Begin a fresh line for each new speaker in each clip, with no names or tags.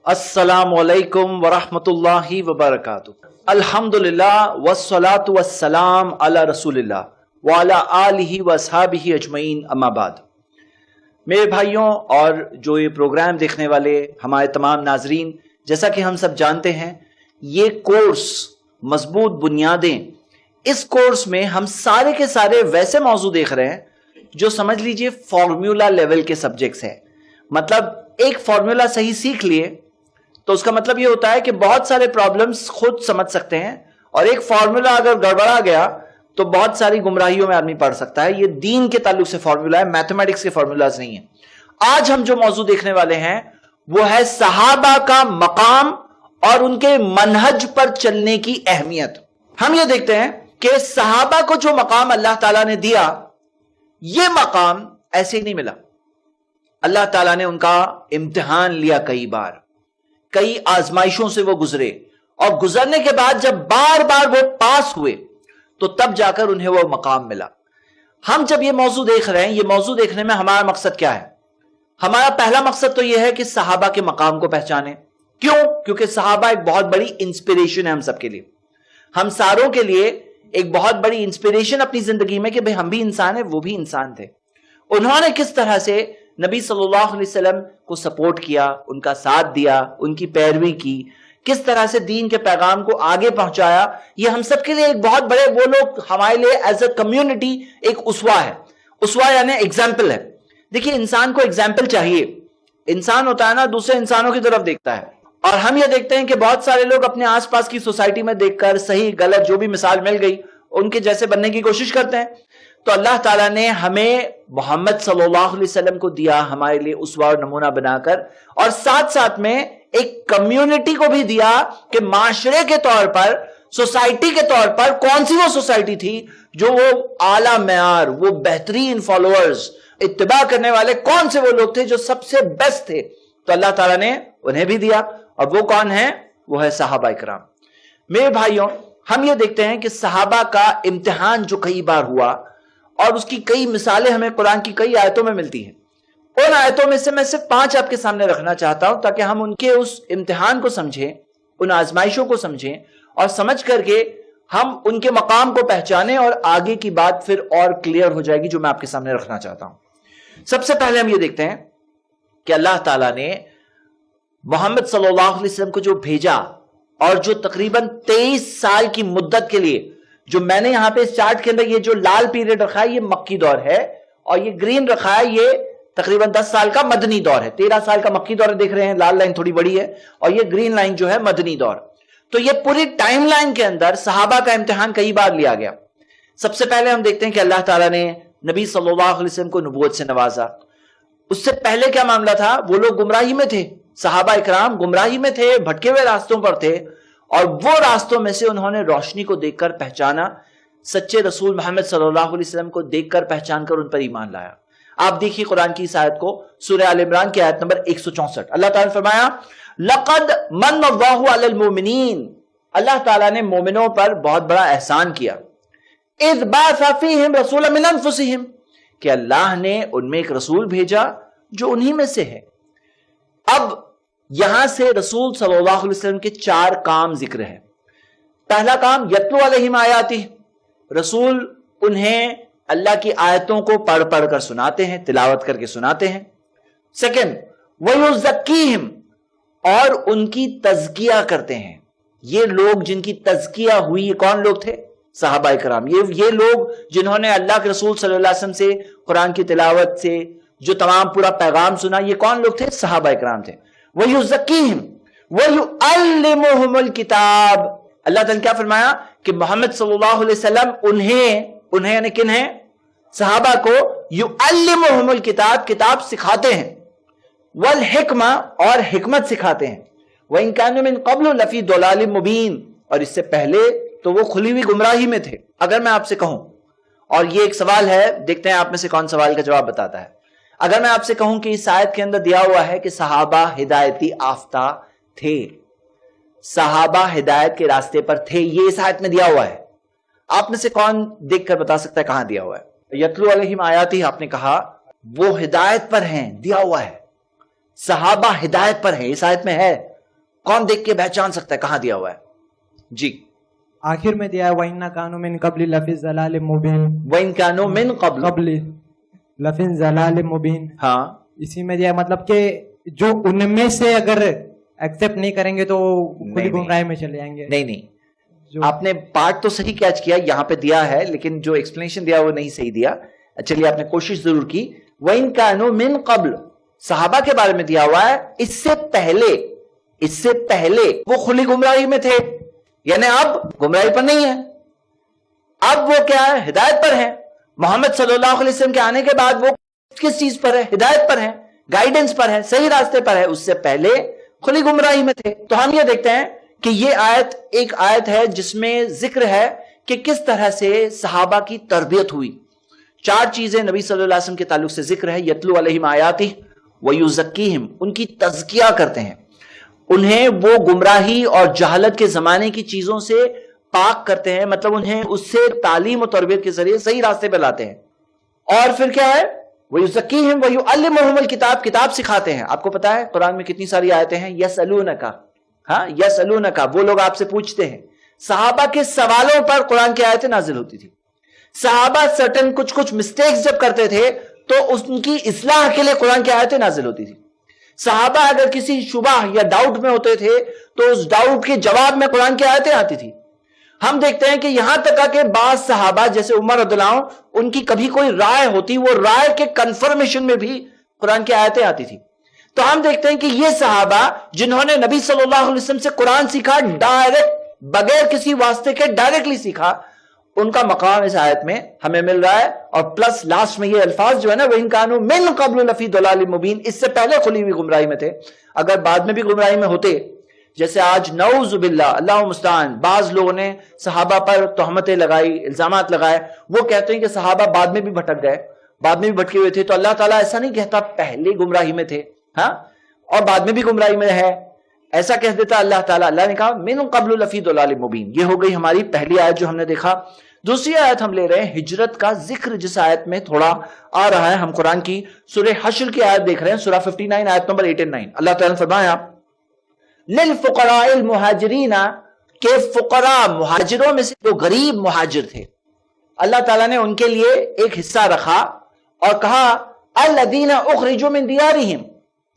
السلام علیکم ورحمۃ اللہ وبرکاتہ۔ الحمدللہ والصلاة والسلام علی رسول اللہ وعلی آلہ واصحابہ اجمعین، اما بعد۔ میرے بھائیوں اور جو یہ پروگرام دیکھنے والے ہمارے تمام ناظرین، جیسا کہ ہم سب جانتے ہیں یہ کورس مضبوط بنیادیں، اس کورس میں ہم سارے کے سارے ویسے موضوع دیکھ رہے ہیں جو سمجھ لیجئے فارمولا لیول کے سبجیکٹس ہیں۔ مطلب ایک فارمولا صحیح سیکھ لیے تو اس کا مطلب یہ ہوتا ہے کہ بہت سارے پرابلمز خود سمجھ سکتے ہیں، اور ایک فارمولا اگر گڑبڑا گیا تو بہت ساری گمراہیوں میں آدمی پڑ سکتا ہے۔ یہ دین کے تعلق سے فارمولا ہے، میتھمیٹکس کے فارمولاز نہیں ہیں۔ آج ہم جو موضوع دیکھنے والے ہیں وہ ہے صحابہ کا مقام اور ان کے منہج پر چلنے کی اہمیت۔ ہم یہ دیکھتے ہیں کہ صحابہ کو جو مقام اللہ تعالیٰ نے دیا، یہ مقام ایسے ہی نہیں ملا۔ اللہ تعالیٰ نے ان کا امتحان لیا، کئی بار کئی آزمائشوں سے وہ گزرے، اور گزرنے کے بعد جب بار بار وہ پاس ہوئے تو تب جا کر انہیں وہ مقام ملا۔ ہم جب یہ موضوع دیکھ رہے ہیں، یہ موضوع دیکھنے میں ہمارا مقصد کیا ہے؟ ہمارا پہلا مقصد تو یہ ہے کہ صحابہ کے مقام کو پہچانیں۔ کیوں؟ کیونکہ صحابہ ایک بہت بڑی انسپریشن ہے ہم سب کے لیے، ہم ساروں کے لیے ایک بہت بڑی انسپریشن اپنی زندگی میں، کہ بھئی ہم بھی انسان ہیں، وہ بھی انسان تھے۔ انہوں نے کس طرح سے نبی صلی اللہ علیہ وسلم کو سپورٹ کیا، ان کا ساتھ دیا، ان کی پیروی کی، کس طرح سے دین کے پیغام کو آگے پہنچایا، یہ ہم سب کے لیے ایک بہت بڑے، وہ لوگ ہمارے لیے ایز اے کمیونٹی ایک اسوہ ہے۔ اسوہ یعنی ایگزامپل ہے۔ دیکھیے، انسان کو ایگزامپل چاہیے۔ انسان ہوتا ہے نا، دوسرے انسانوں کی طرف دیکھتا ہے، اور ہم یہ دیکھتے ہیں کہ بہت سارے لوگ اپنے آس پاس کی سوسائٹی میں دیکھ کر صحیح غلط جو بھی مثال مل گئی ان کے جیسے بننے کی کوشش کرتے ہیں۔ تو اللہ تعالیٰ نے ہمیں محمد صلی اللہ علیہ وسلم کو دیا ہمارے لیے اسوہ اور نمونہ بنا کر، اور ساتھ ساتھ میں ایک کمیونٹی کو بھی دیا کہ معاشرے کے طور پر، سوسائٹی کے طور پر کون سی وہ سوسائٹی تھی جو وہ اعلیٰ معیار، وہ بہترین فالوورز، اتباع کرنے والے کون سے وہ لوگ تھے جو سب سے بیسٹ تھے، تو اللہ تعالیٰ نے انہیں بھی دیا۔ اور وہ کون ہیں؟ وہ ہے صحابہ کرام۔ میرے بھائیوں، ہم یہ دیکھتے ہیں کہ صحابہ کا امتحان جو کئی بار ہوا، اور اس کی کئی مثالیں ہمیں قرآن کی کئی آیتوں میں ملتی ہیں۔ ان آیتوں میں سے میں صرف 5 آپ کے سامنے رکھنا چاہتا ہوں تاکہ ہم ان کے اس امتحان کو سمجھیں، ان آزمائشوں کو سمجھیں، اور سمجھ کر کے ہم ان کے مقام کو پہچانیں، اور آگے کی بات پھر اور کلیئر ہو جائے گی جو میں آپ کے سامنے رکھنا چاہتا ہوں۔ سب سے پہلے ہم یہ دیکھتے ہیں کہ اللہ تعالیٰ نے محمد صلی اللہ علیہ وسلم کو جو بھیجا، اور جو تقریباً 23 سال کی مدت کے لیے، جو میں نے یہاں پہ اس چارٹ کے اندر یہ جو لال پیریڈ رکھا ہے یہ مکی دور ہے، اور یہ گرین رکھا ہے یہ تقریباً 10 سال کا مدنی دور ہے۔ 13 سال کا مکی دور دیکھ رہے ہیں، لال لائن تھوڑی بڑی ہے، اور یہ گرین لائن جو ہے مدنی دور۔ تو یہ پوری ٹائم لائن کے اندر صحابہ کا امتحان کئی بار لیا گیا۔ سب سے پہلے ہم دیکھتے ہیں کہ اللہ تعالیٰ نے نبی صلی اللہ علیہ وسلم کو نبوت سے نوازا۔ اس سے پہلے کیا معاملہ تھا؟ وہ لوگ گمراہی میں تھے، صحابہ اکرام گمراہی میں تھے، بھٹکے ہوئے راستوں پر تھے، اور وہ راستوں میں سے انہوں نے روشنی کو دیکھ کر پہچانا، سچے رسول محمد صلی اللہ علیہ وسلم کو دیکھ کر پہچان کر ان پر ایمان لایا۔ آپ دیکھیے قرآن کی اس آیت کو، سورہ آل عمران کی آیت نمبر 164۔ اللہ تعالیٰ نے فرمایا لَقَدْ مَنَّ اللَّهُ عَلَى الْمُؤْمِنِينَ، اللہ تعالیٰ نے مومنوں پر بہت بڑا احسان کیا۔ اِذْ بَعَثَ فِيهِمْ رَسُولًا مِّنْ أَنفُسِهِمْ، کہ اللہ نے ان میں ایک رسول بھیجا جو انہی میں سے ہے۔ اب یہاں سے رسول صلی اللہ علیہ وسلم کے 4 کام ذکر ہے۔ پہلا کام یتلو علیہم آیاتہ، رسول انہیں اللہ کی آیتوں کو پڑھ پڑھ کر سناتے ہیں، تلاوت کر کے سناتے ہیں۔ سیکنڈ وَيُزَكِّيهِمْ، اور ان کی تزکیہ کرتے ہیں۔ یہ لوگ جن کی تزکیہ ہوئی، یہ کون لوگ تھے؟ صحابہ کرام۔ یہ لوگ جنہوں نے اللہ کے رسول صلی اللہ علیہ وسلم سے قرآن کی تلاوت سے جو تمام پورا پیغام سنا، یہ کون لوگ تھے؟ صحابہ کرام تھے۔ وَيُزَكِّيهِمْ وَيُعَلِّمُهُمُ الْكِتَابَ، اللہ تعالیٰ نے کیا فرمایا کہ محمد صلی اللہ علیہ وسلم انہیں یعنی کنہیں؟ صحابہ کو یعلمہم الکتاب، کتاب سکھاتے ہیں، والحکمہ، اور حکمت سکھاتے ہیں، وَإِن كَانُوا مِن قَبْلُ لَفِي ضَلَالٍ مُبِينٍ، اور اس سے پہلے تو وہ کھلی ہوئی گمراہی میں تھے۔ اگر میں آپ سے کہوں، اور یہ ایک سوال ہے، دیکھتے ہیں آپ میں سے کون سوال کا جواب بتاتا ہے۔ اگر میں آپ سے کہوں کہ اس آیت کے اندر دیا ہوا ہے کہ صحابہ ہدایتی یافتہ تھے، صحابہ ہدایت کے راستے پر تھے، یہ اس آیت میں دیا ہوا ہے، آپ میں سے کون دیکھ کر بتا سکتا ہے کہاں دیا ہوا ہے؟ یتلو علیہم آیاتہ، آپ نے کہا وہ ہدایت پر ہیں، دیا ہوا ہے، صحابہ ہدایت پر ہیں، اس آیت میں ہے۔ کون دیکھ کے پہچان سکتا ہے کہاں دیا ہوا ہے؟ جی
آخر میں دیا ہے وَإِنَّ كَانُوا مِن قَبْلِ لَفِي ضَلَالٍ مُبِينٍ.
وَإِن كَانُوا مِن قَبْلِ
لَفِي ضَلَالٍ مُبِينٍ.
ہاں
اسی میں دیا مطلب کہ جو ان میں سے اگر ایکسپٹ نہیں کریں گے تو کھلی گمراہی میں چلے جائیں گے.
نہیں آپ نے پارٹ تو صحیح کیچ کیا، یہاں پہ دیا ہے لیکن جو ایکسپلینیشن دیا وہ نہیں صحیح دیا. چلیے آپ نے کوشش ضرور کی. وَإِن كَانُوا مِن قَبْلِ صحابہ کے بارے میں دیا ہوا ہے اس سے پہلے وہ کھلی گمراہی میں تھے، یعنی اب گمراہی پر نہیں ہے، اب وہ کیا ہے؟ ہدایت پر ہے. محمد صلی اللہ علیہ وسلم کے آنے کے بعد وہ کس چیز پر ہے؟ ہدایت پر ہے، گائیڈنس پر ہے، صحیح راستے پر ہے. اس سے پہلے کھلی گمراہی میں تھے. تو ہم یہ دیکھتے ہیں کہ یہ آیت ایک آیت ہے جس میں ذکر ہے کہ کس طرح سے صحابہ کی تربیت ہوئی. 4 چیزیں نبی صلی اللہ علیہ وسلم کے تعلق سے ذکر ہے. یتلو علیہم آیاتہ ویزکیہم، ان کی تزکیہ کرتے ہیں، انہیں وہ گمراہی اور جہالت کے زمانے کی چیزوں سے پاک کرتے ہیں، مطلب انہیں اس سے تعلیم و تربیت کے ذریعے صحیح راستے پہ لاتے ہیں. اور پھر کیا ہے؟ وَيُزَكِّيهِمْ وَيُعَلِّمُهُمُ الْكِتَابَ، کتاب سکھاتے ہیں. آپ کو پتا ہے قرآن میں کتنی ساری آیتیں ہیں. یسألونک، ہاں یسألونک، وہ لوگ آپ سے پوچھتے ہیں. صحابہ کے سوالوں پر قرآن کی آیتیں نازل ہوتی تھی. صحابہ سرٹن کچھ مسٹیکس جب کرتے تھے تو ان کی اصلاح کے لیے قرآن کی آیتیں نازل ہوتی تھی. صحابہ اگر کسی شبہ یا ڈاؤٹ میں ہوتے تھے تو اس ڈاؤٹ کے جواب میں قرآن کی آیتیں آتی تھی. ہم دیکھتے ہیں کہ یہاں تک کہ بعض صحابہ جیسے عمر رضی اللہ عنہ، ان کی کبھی کوئی رائے ہوتی، وہ رائے کے کنفرمیشن میں بھی قرآن کی آیتیں آتی تھی. تو ہم دیکھتے ہیں کہ یہ صحابہ جنہوں نے نبی صلی اللہ علیہ وسلم سے قرآن سیکھا، ڈائریکٹ بغیر کسی واسطے کے ڈائریکٹلی سیکھا، ان کا مقام اس آیت میں ہمیں مل رہا ہے. اور پلس لاسٹ میں یہ الفاظ جو ہے نا وَإِن كَانُوا مِن قَبْلُ لَفِي ضَلَالٍ مُبِينٍ، اس سے پہلے کھلی ہوئی گمراہی میں تھے. اگر بعد میں بھی گمراہی میں ہوتے، جیسے آج نعوذ باللہ اللہ مستعان بعض لوگوں نے صحابہ پر تہمتیں لگائی، الزامات لگائے، وہ کہتے ہیں کہ صحابہ بعد میں بھی بھٹک گئے، بعد میں بھی بھٹکے ہوئے تھے. تو اللہ تعالیٰ ایسا نہیں کہتا پہلے گمراہی میں تھے ہاں اور بعد میں بھی گمراہی میں ہے، ایسا کہہ دیتا اللہ تعالیٰ. اللہ نے کہا من قبل لفی ضلال مبین. یہ ہو گئی ہماری پہلی آیت جو ہم نے دیکھا. دوسری آیت ہم لے رہے ہیں ہجرت کا ذکر، جس آیت میں تھوڑا آ رہا ہے. ہم قرآن کی سورہ حشر کی آیت دیکھ رہے ہیں، سورہ 59 آیت نمبر 8 اور 9. اللہ تعالیٰ نے فرمایا للفقراء المہاجرین، کہ فقراء مہاجروں میں سے جو غریب مہاجر تھے، اللہ تعالیٰ نے ان کے لیے ایک حصہ رکھا اور کہا الذین اخرجوا من دیارہم،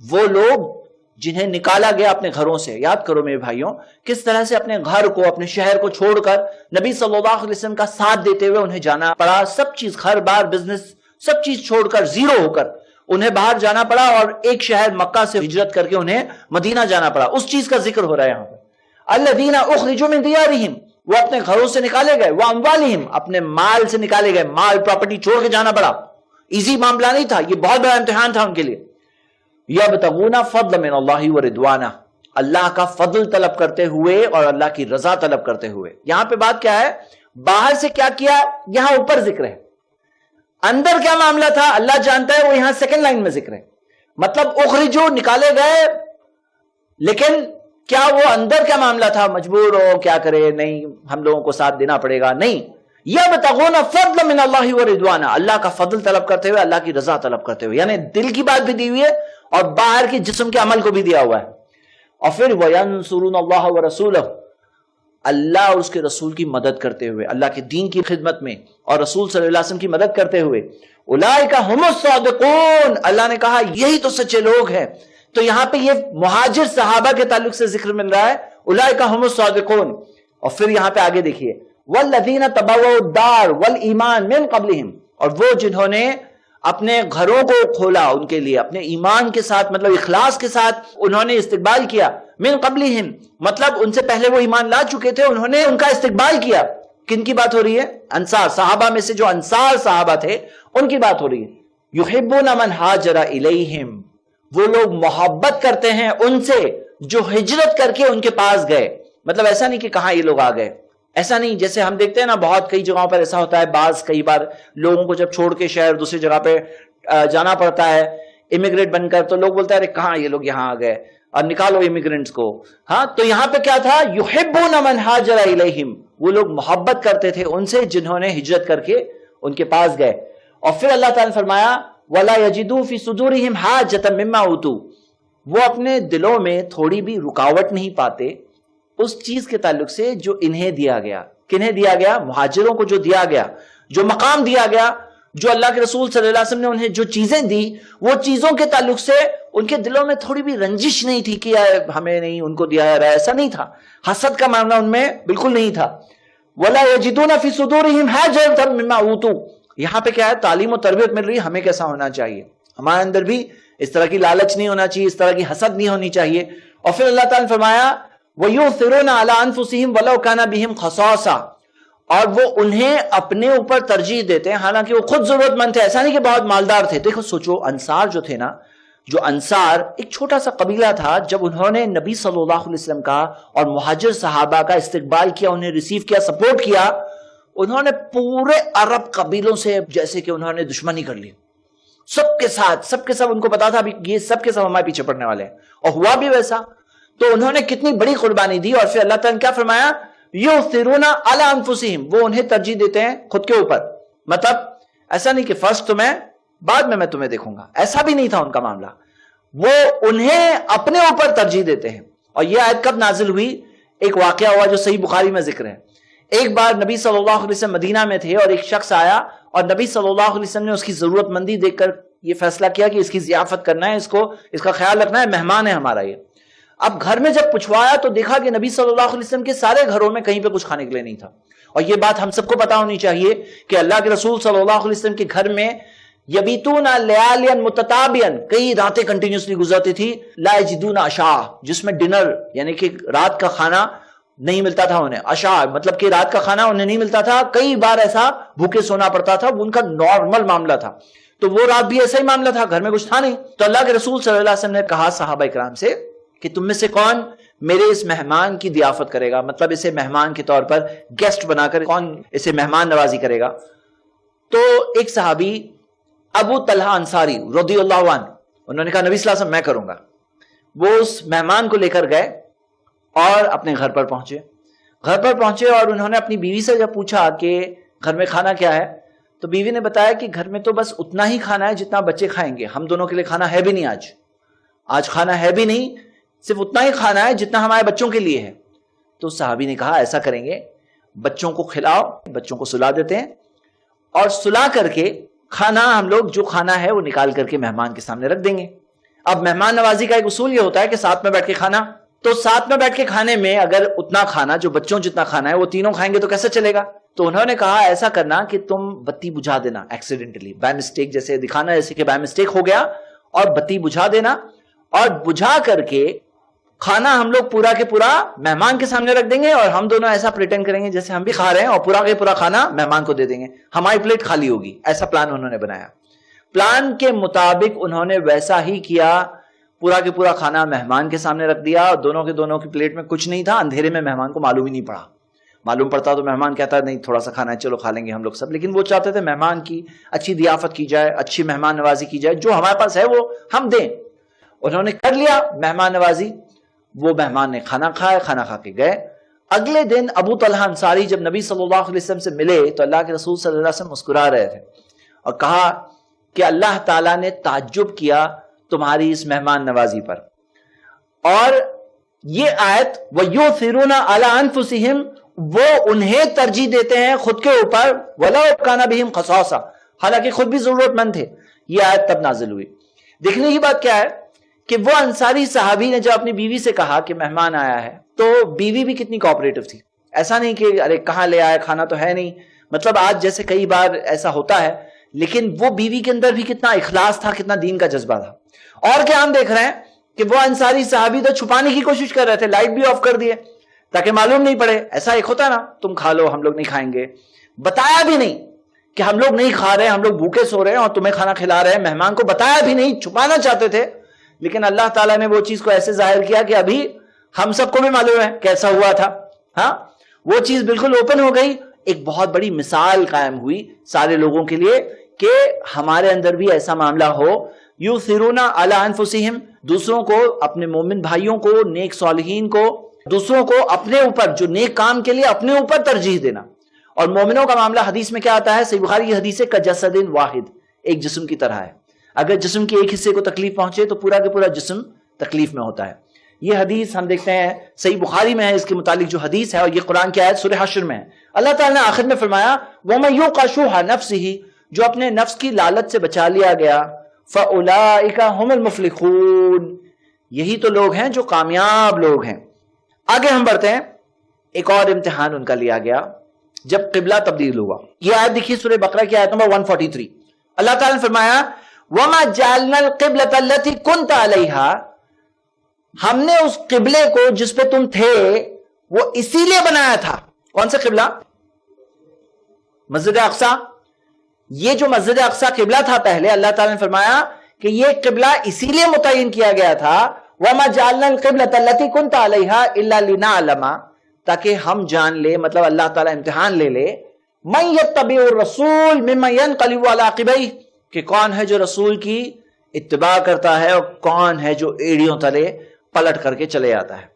وہ لوگ جنہیں نکالا گیا اپنے گھروں سے. یاد کرو میرے بھائیوں کس طرح سے اپنے گھر کو، اپنے شہر کو چھوڑ کر نبی صلی اللہ علیہ وسلم کا ساتھ دیتے ہوئے انہیں جانا پڑا. سب چیز، گھر بار، بزنس، سب چیز چھوڑ کر، زیرو ہو کر انہیں باہر جانا پڑا اور ایک شہر مکہ سے ہجرت کر کے انہیں مدینہ جانا پڑا. اس چیز کا ذکر ہو رہا ہے یہاں پر. الذین اخرجوا من دیارہم، وہ اپنے گھروں سے نکالے گئے، واموالہم، اپنے مال سے نکالے گئے، مال پراپرٹی چھوڑ کے جانا پڑا. ایزی معاملہ نہیں تھا، یہ بہت بڑا امتحان تھا ان کے لیے. یبتغون فضلا من اللہ ورضوانہ، اللہ کا فضل طلب کرتے ہوئے اور اللہ کی رضا طلب کرتے ہوئے. یہاں پہ بات کیا ہے؟ باہر سے کیا کیا، یہاں اوپر ذکر ہے. اندر کیا معاملہ تھا اللہ جانتا ہے، وہ یہاں سیکنڈ لائن میں ذکر ہے. مطلب اخرجو، نکالے گئے، لیکن کیا وہ اندر کیا معاملہ تھا؟ مجبور ہو کیا کرے، نہیں ہم لوگوں کو ساتھ دینا پڑے گا، نہیں. یبتغون فضلا من اللہ ورضوانہ، اللہ کا فضل طلب کرتے ہوئے، اللہ کی رضا طلب کرتے ہوئے. یعنی دل کی بات بھی دی ہوئی ہے اور باہر کی جسم کے عمل کو بھی دیا ہوا ہے. اور پھر وینصرون اللہ ورسولہ، اللہ اور اس کے رسول کی مدد کرتے ہوئے، اللہ کے دین کی خدمت میں اور رسول صلی اللہ علیہ وسلم کی مدد کرتے ہوئے. اولئک ھم الصادقون، اللہ نے کہا یہی تو سچے لوگ ہیں. تو یہاں پہ یہ مہاجر صحابہ کے تعلق سے ذکر مل رہا ہے، اولئک ھم الصادقون. اور پھر یہاں پہ آگے دیکھیے والذین تبوؤا الدار والایمان من قبلہم، اور وہ جنہوں نے اپنے گھروں کو کھولا ان کے لیے اپنے ایمان کے ساتھ، مطلب اخلاص کے ساتھ انہوں نے استقبال کیا. من قبلہم مطلب ان سے پہلے وہ ایمان لا چکے تھے، انہوں نے ان کا استقبال کیا. کن کی بات ہو رہی ہے؟ انصار، صحابہ میں سے جو انصار صحابہ تھے ان کی بات ہو رہی ہے. یحبون من ہاجر الیہم، وہ لوگ محبت کرتے ہیں ان سے جو ہجرت کر کے ان کے پاس گئے. مطلب ایسا نہیں کہ کہاں یہ لوگ آ گئے، ایسا نہیں. جیسے ہم دیکھتے ہیں نا بہت کئی جگہوں پر ایسا ہوتا ہے، کئی بار لوگوں کو جب چھوڑ کے شہر دوسری جگہ پہ جانا پڑتا ہے امیگریٹ بن کر، تو لوگ بولتے ہیں ارے کہاں یہ لوگ یہاں آ گئے اور نکالو امیگرینٹس کو. ہاں تو یہاں پہ کیا تھا؟ یحبون من ہاجر الیہم، وہ لوگ محبت کرتے تھے ان سے جنہوں نے ہجرت کر کے ان کے پاس گئے. اور پھر اللہ تعالیٰ نے فرمایا وَلَا يَجِدُوا فِي صُدُورِهِمْ حَاجَةً مِّمَّا أُوتُوا، وہ اپنے دلوں میں تھوڑی بھی رکاوٹ نہیں پاتے اس چیز کے تعلق سے جو انہیں دیا گیا. کنہیں دیا گیا؟ مہاجروں کو جو دیا گیا، جو مقام دیا گیا، جو اللہ کے رسول صلی اللہ علیہ وسلم نے انہیں جو چیزیں دی، وہ چیزوں کے تعلق سے ان کے دلوں میں تھوڑی بھی رنجش نہیں تھی کہ ہمیں نہیں ان کو دیا رہا. ایسا نہیں تھا، حسد کا معاملہ ان میں بالکل نہیں تھا. وَلَا يَجِدُونَ فِي صُدُورِهِمْ حَاجَةً مِّمَّا أُوتُوا. یہاں پہ کیا ہے؟ تعلیم و تربیت مل رہی ہے. ہمیں کیسا ہونا چاہیے؟ ہمارے اندر بھی اس طرح کی لالچ نہیں ہونا چاہیے، اس طرح کی حسد نہیں ہونی چاہیے. اور پھر اللہ تعالیٰ نے فرمایا وَيُؤْثِرُونَ عَلَىٰ أَنفُسِهِمْ وَلَوْ كَانَ بِهِمْ خَصَاصَةٌ. اور وہ انہیں اپنے اوپر ترجیح دیتے ہیں حالانکہ وہ خود ضرورت مند تھے. ایسا نہیں کہ بہت مالدار تھے. دیکھو سوچو، انصار جو تھے نا، جو انصار ایک چھوٹا سا قبیلہ تھا، جب انہوں نے نبی صلی اللہ علیہ وسلم کا اور مہاجر صحابہ کا استقبال کیا، انہیں ریسیو کیا، سپورٹ کیا، انہوں نے پورے عرب قبیلوں سے جیسے کہ انہوں نے دشمنی کر لی. سب کے سب ان کو پتا تھا یہ سب کے سب ہمارے پیچھے پڑنے والے ہیں، اور ہوا بھی ویسا. تو انہوں نے کتنی بڑی قربانی دی. اور پھر اللہ تعالیٰ نے کیا فرمایا؟ یؤثرون علی انفسہم. وہ انہیں ترجیح دیتے ہیں خود کے اوپر. مطلب ایسا نہیں کہ فرسٹ تمہیں، بعد میں تمہیں دیکھوں گا، ایسا بھی نہیں تھا ان کا معاملہ. وہ انہیں اپنے اوپر ترجیح دیتے ہیں. اور یہ آیت کب نازل ہوئی؟ ایک واقعہ ہوا جو صحیح بخاری میں ذکر ہے. ایک بار نبی صلی اللہ علیہ وسلم مدینہ میں تھے اور ایک شخص آیا اور نبی صلی اللہ علیہ وسلم نے اس کی ضرورت مندی دیکھ کر یہ فیصلہ کیا کہ اس کی ضیافت کرنا ہے، اس کا خیال رکھنا ہے، مہمان ہے ہمارا یہ. اب گھر میں جب پوچھوایا تو دیکھا کہ نبی صلی اللہ علیہ وسلم کے سارے گھروں میں کہیں پہ کچھ کھانے کے لیے نہیں تھا. اور یہ بات ہم سب کو پتا ہونی چاہیے کہ اللہ کے رسول صلی اللہ علیہ وسلم کے گھر میں یبیتون لیالین متتابعن، کئی راتیں کنٹینیوسلی گزرتی تھی، لا یجدون عشاء، جس میں ڈنر یعنی کہ رات کا کھانا نہیں ملتا تھا انہیں. عشاء مطلب کہ رات کا کھانا انہیں نہیں ملتا تھا. کئی بار ایسا بھوکے سونا پڑتا تھا، وہ ان کا نارمل معاملہ تھا. تو وہ رات بھی ایسا ہی معاملہ تھا، گھر میں کچھ تھا نہیں. تو اللہ کے رسول صلی اللہ علیہ وسلم نے کہا صحابہ کرام سے کہ تم میں سے کون میرے اس مہمان کی ضیافت کرے گا، مطلب اسے مہمان کے طور پر گیسٹ بنا کر کون اسے مہمان نوازی کرے گا. تو ایک صحابی ابو طلحہ انصاری رضی اللہ عنہ، انہوں نے کہا نبی صلی اللہ علیہ وسلم میں کروں گا. وہ اس مہمان کو لے کر گئے اور اپنے گھر پر پہنچے اور انہوں نے اپنی بیوی سے جب پوچھا کہ گھر میں کھانا کیا ہے، تو بیوی نے بتایا کہ گھر میں تو بس اتنا ہی کھانا ہے جتنا بچے کھائیں گے، ہم دونوں کے لیے کھانا ہے بھی نہیں، آج کھانا ہے بھی نہیں، صرف اتنا ہی کھانا ہے جتنا ہمارے بچوں کے لیے ہے. تو صحابی نے کہا ایسا کریں گے، بچوں کو کھلاؤ، بچوں کو سلا دیتے ہیں اور سلا کر کے کھانا ہم لوگ جو کھانا ہے وہ نکال کر کے مہمان کے سامنے رکھ دیں گے. اب مہمان نوازی کا ایک اصول یہ ہوتا ہے کہ ساتھ میں بیٹھ کے کھانا. تو ساتھ میں بیٹھ کے کھانے میں اگر اتنا کھانا جو بچوں جتنا کھانا ہے وہ تینوں کھائیں گے تو کیسے چلے گا؟ تو انہوں نے کہا ایسا کرنا کہ تم بتی بجھا دینا ایکسیڈنٹلی، بائی مسٹیک، جیسے دکھانا جیسے کہ بائی مسٹیک ہو گیا، اور بتی بجھا دینا اور بجھا کر کے کھانا ہم لوگ پورا کے پورا مہمان کے سامنے رکھ دیں گے اور ہم دونوں ایسا پریٹینڈ کریں گے جیسے ہم بھی کھا رہے ہیں اور پورا کے پورا کھانا مہمان کو دے دیں گے، ہماری پلیٹ خالی ہوگی. ایسا پلان انہوں نے بنایا. پلان کے مطابق انہوں نے ویسا ہی کیا، پورا کے پورا کھانا مہمان کے سامنے رکھ دیا اور دونوں کی پلیٹ میں کچھ نہیں تھا. اندھیرے میں مہمان کو معلوم ہی نہیں پڑا. معلوم پڑتا تو مہمان کہتا ہے نہیں تھوڑا سا کھانا ہے، چلو کھا لیں گے ہم لوگ سب. لیکن وہ چاہتے تھے مہمان کی اچھی ضیافت کی جائے، اچھی مہمان نوازی کی جائے، جو ہمارے پاس ہے وہ ہم دیں. انہوں نے کر لیا مہمان نوازی. وہ مہمان نے کھانا کھایا، کھانا کھا کے گئے. اگلے دن ابو طلحہ انصاری جب نبی صلی اللہ علیہ وسلم سے ملے تو اللہ کے رسول صلی اللہ علیہ وسلم مسکرا رہے تھے اور کہا کہ اللہ تعالیٰ نے تعجب کیا تمہاری اس مہمان نوازی پر. اور یہ آیت وَيُؤْثِرُونَ عَلَىٰ أَنفُسِهِمْ، وہ انہیں ترجیح دیتے ہیں خود کے اوپر، وَلَوْ كَانَ بِهِمْ خَصَاصَةٌ، حالانکہ خود بھی ضرورت مند تھے. یہ آیت تب نازل ہوئی. دیکھنے کی بات کیا ہے کہ وہ انصاری صحابی نے جب اپنی بیوی سے کہا کہ مہمان آیا ہے تو بیوی بھی کتنی کوآپریٹو تھی. ایسا نہیں کہ ارے کہاں لے آیا، کھانا تو ہے نہیں. مطلب آج جیسے کئی بار ایسا ہوتا ہے، لیکن وہ بیوی کے اندر بھی کتنا اخلاص تھا، کتنا دین کا جذبہ تھا. اور کیا ہم دیکھ رہے ہیں کہ وہ انصاری صحابی تو چھپانے کی کوشش کر رہے تھے، لائٹ بھی آف کر دیے تاکہ معلوم نہیں پڑے. ایسا ایک ہوتا ہے نا، تم کھا لو ہم لوگ نہیں کھائیں گے. بتایا بھی نہیں کہ ہم لوگ نہیں کھا رہے، ہم لوگ بھوکے سو رہے ہیں اور تمہیں کھانا کھلا رہے ہیں. مہمان کو بتایا بھی نہیں، چھپانا چاہتے تھے. لیکن اللہ تعالیٰ نے وہ چیز کو ایسے ظاہر کیا کہ ابھی ہم سب کو بھی معلوم ہے کیسا ہوا تھا. ہاں، وہ چیز بالکل اوپن ہو گئی. ایک بہت بڑی مثال قائم ہوئی سارے لوگوں کے لیے کہ ہمارے اندر بھی ایسا معاملہ ہو. یؤثرون علی انفسہم، دوسروں کو، اپنے مومن بھائیوں کو، نیک صالحین کو، دوسروں کو اپنے اوپر جو نیک کام کے لیے اپنے اوپر ترجیح دینا. اور مومنوں کا معاملہ حدیث میں کیا آتا ہے؟ صحیح بخاری کی حدیث ہے کجسد واحد، ایک جسم کی طرح ہے. اگر جسم کے ایک حصے کو تکلیف پہنچے تو پورا کے پورا جسم تکلیف میں ہوتا ہے. یہ حدیث ہم دیکھتے ہیں صحیح بخاری میں ہے, اس کے متعلق جو حدیث ہے, اور یہ قرآن کی آیت سورہ حشر میں ہے. اللہ تعالیٰ نے آخر میں فرمایا وَمَن يُوقَ شُحَّ نَفْسِهِ, جو اپنے نفس کی لالچ سے بچا لیا گیا, فَأُولَٰئِكَ هُمُ الْمُفْلِحُونَ, یہی تو لوگ ہیں جو کامیاب لوگ ہیں. آگے ہم بڑھتے ہیں. ایک اور امتحان ان کا لیا گیا جب قبلہ تبدیل ہوا. یہ آیت دیکھیے سورہ بقرہ کی آیت نمبر 143. اللہ تعالیٰ نے فرمایا وَمَا جَعَلْنَا الْقِبْلَةَ الَّتِي كُنْتَ عَلَيْهَا, ہم نے اس قبلے کو جس پہ تم تھے وہ اسی لیے بنایا تھا. کون سا قبلہ؟ مسجد اقصی. یہ جو مسجد اقصی قبلہ تھا پہلے, اللہ تعالیٰ نے فرمایا کہ یہ قبلہ اسی لیے متعین کیا گیا تھا وَمَا جَعَلْنَا الْقِبْلَةَ الَّتِي كُنْتَ عَلَيْهَا إِلَّا لِنَعْلَمَ, تاکہ ہم جان لے, مطلب اللہ تعالیٰ امتحان لے لے, مَن يَتَّبِعُ الرَّسُولَ مِمَّن يَنْقَلِبُ عَلَىٰ عَقِبَيْهِ, کہ کون ہے جو رسول کی اتباع کرتا ہے اور کون ہے جو ایڑیوں تلے پلٹ کر کے چلے آتا ہے.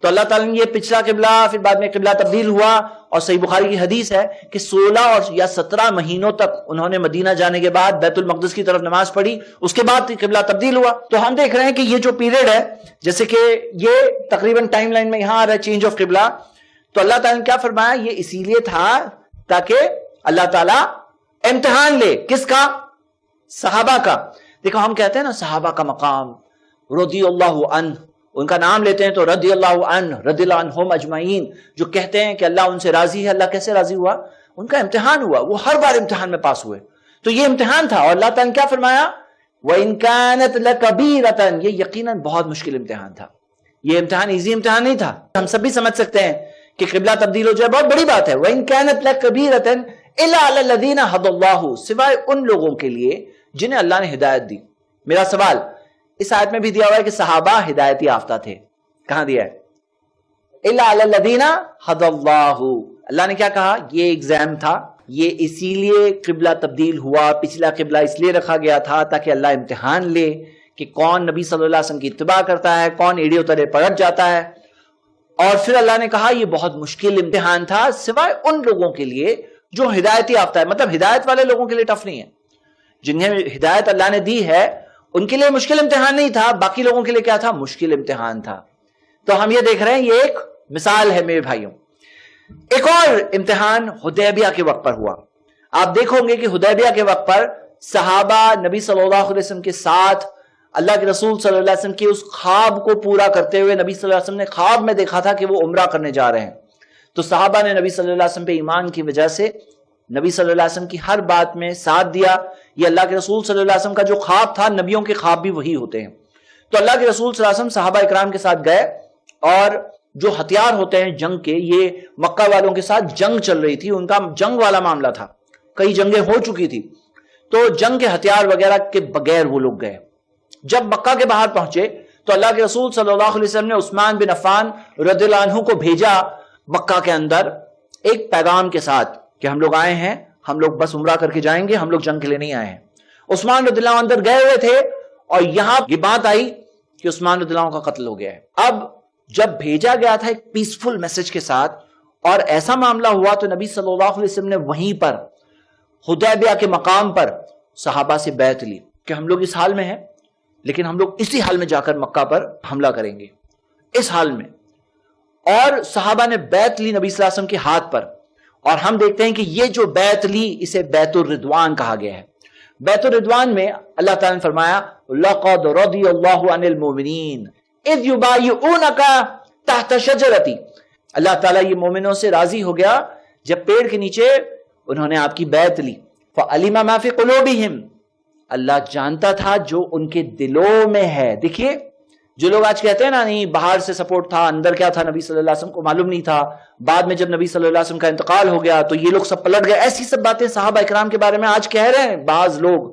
تو اللہ تعالیٰ نے یہ پچھلا قبلہ, پھر بعد میں قبلہ تبدیل ہوا, اور صحیح بخاری کی حدیث ہے کہ 16 اور یا 17 مہینوں تک انہوں نے مدینہ جانے کے بعد بیت المقدس کی طرف نماز پڑھی, اس کے بعد قبلہ تبدیل ہوا. تو ہم دیکھ رہے ہیں کہ یہ جو پیریڈ ہے, جیسے کہ یہ تقریباً ٹائم لائن میں یہاں آ رہا ہے چینج آف قبلہ, تو اللہ تعالیٰ نے کیا فرمایا, یہ اسی لیے تھا تاکہ اللہ تعالیٰ امتحان لے. کس کا؟ صحابہ کا. دیکھو ہم کہتے ہیں نا صحابہ کا مقام رضی اللہ عنہ, ان کا نام لیتے ہیں تو رضی اللہ عنہ, رضی اللہ عنہم اجمعین, جو کہتے ہیں کہ اللہ ان سے راضی ہے. اللہ کیسے راضی ہوا؟ ان کا امتحان ہوا, وہ ہر بار امتحان میں پاس ہوئے. تو یہ امتحان تھا, اور اللہ تعالیٰ نے کیا فرمایا وَإِن كَانَتْ لَكَبِيرَةً, یہ یقیناً بہت مشکل امتحان تھا. یہ امتحان ایزی امتحان نہیں تھا. ہم سب بھی سمجھ سکتے ہیں کہ قبلہ تبدیل ہو جائے بہت بڑی بات ہے. وَإِن كَانَتْ لَكَبِيرَةً إِلَّا عَلَى الَّذِينَ هَدَى اللَّهُ, سوائے ان لوگوں کے لیے جنہیں اللہ نے ہدایت دی. میرا سوال, اس آیت میں بھی دیا ہوا ہے کہ صحابہ ہدایت یافتہ تھے, کہاں دیا ہے؟ إِلَّا عَلَى الَّذِينَ هَدَى اللَّهُ. اللہ نے کیا کہا؟ یہ ایگزام تھا, یہ اسی لیے قبلہ تبدیل ہوا. پچھلا قبلہ اس لیے رکھا گیا تھا تاکہ اللہ امتحان لے کہ کون نبی صلی اللہ علیہ وسلم کی اتباع کرتا ہے, کون ایڑیوں تلے پلٹ جاتا ہے. اور پھر اللہ نے کہا یہ بہت مشکل امتحان تھا سوائے ان لوگوں کے لیے جو ہدایت یافتہ ہے. مطلب ہدایت والے لوگوں کے لیے ٹف نہیں ہے, جنہیں ہدایت اللہ نے دی ہے ان کے لیے مشکل امتحان نہیں تھا, باقی لوگوں کے لیے کیا تھا؟ مشکل امتحان تھا. تو ہم یہ دیکھ رہے ہیں, یہ ایک مثال ہے میرے بھائیوں. ایک اور امتحان حدیبیہ کے وقت پر ہوا. آپ دیکھو گے کہ حدیبیہ کے وقت پر صحابہ نبی صلی اللہ علیہ وسلم کے ساتھ اللہ کے رسول صلی اللہ علیہ وسلم کے اس خواب کو پورا کرتے ہوئے, نبی صلی اللہ علیہ وسلم نے خواب میں دیکھا تھا کہ وہ عمرہ کرنے جا رہے ہیں. تو صحابہ نے نبی صلی اللہ علیہ وسلم پہ ایمان کی وجہ سے نبی صلی اللہ علیہ وسلم کی ہر بات میں ساتھ دیا. یہ اللہ کے رسول صلی اللہ علیہ وسلم کا جو خواب تھا, نبیوں کے خواب بھی وہی ہوتے ہیں. تو اللہ کے رسول صلی اللہ علیہ وسلم صحابہ اکرام کے ساتھ گئے, اور جو ہتھیار ہوتے ہیں جنگ کے, یہ مکہ والوں کے ساتھ جنگ چل رہی تھی, ان کا جنگ والا معاملہ تھا, کئی جنگیں ہو چکی تھی. تو جنگ کے ہتھیار وغیرہ کے بغیر وہ لوگ گئے. جب مکہ کے باہر پہنچے تو اللہ کے رسول صلی اللہ علیہ وسلم نے عثمان بن عفان رضی اللہ عنہ کو بھیجا مکہ کے اندر ایک پیغام کے ساتھ کہ ہم لوگ آئے ہیں, ہم لوگ بس عمرہ کر کے جائیں گے, ہم لوگ جنگ کے لیے نہیں آئے ہیں. عثمان رضی اللہ عنہ اندر گئے ہوئے تھے, اور یہاں یہ بات آئی کہ عثمان رضی اللہ عنہ کا قتل ہو گیا ہے. اب جب بھیجا گیا تھا ایک پیسفل میسج کے ساتھ, اور ایسا معاملہ ہوا, تو نبی صلی اللہ علیہ وسلم نے وہیں پر حدیبیہ کے مقام پر صحابہ سے بیعت لی کہ ہم لوگ اس حال میں ہیں, لیکن ہم لوگ اسی حال میں جا کر مکہ پر حملہ کریں گے, اس حال میں. اور صحابہ نے بیعت لی نبی صلی اللہ علیہ وسلم کے ہاتھ پر. اور ہم دیکھتے ہیں کہ یہ جو بیعت لی, اسے بیعت الرضوان کہا گیا ہے. بیعت الرضوان میں اللہ تعالیٰ نے فرمایا لَقَدْ رَضِيَ اللَّهُ عَنِ الْمُؤْمِنِينَ إِذْ يُبَايِعُونَكَ تَحْتَ شَجَرَةٍ. اللہ تعالیٰ یہ مومنوں سے راضی ہو گیا جب پیڑ کے نیچے انہوں نے آپ کی بیعت لی. فَعَلِمَ مَا فِي قُلُوبِهِمْ, اللہ جانتا تھا جو ان کے دلوں میں ہے. دیکھیے جو لوگ آج کہتے ہیں نا نہیں باہر سے سپورٹ تھا, اندر کیا تھا نبی صلی اللہ علیہ وسلم کو معلوم نہیں تھا, بعد میں جب نبی صلی اللہ علیہ وسلم کا انتقال ہو گیا تو یہ لوگ سب پلٹ گئے, ایسی سب باتیں صحابہ اکرام کے بارے میں آج کہہ رہے ہیں بعض لوگ.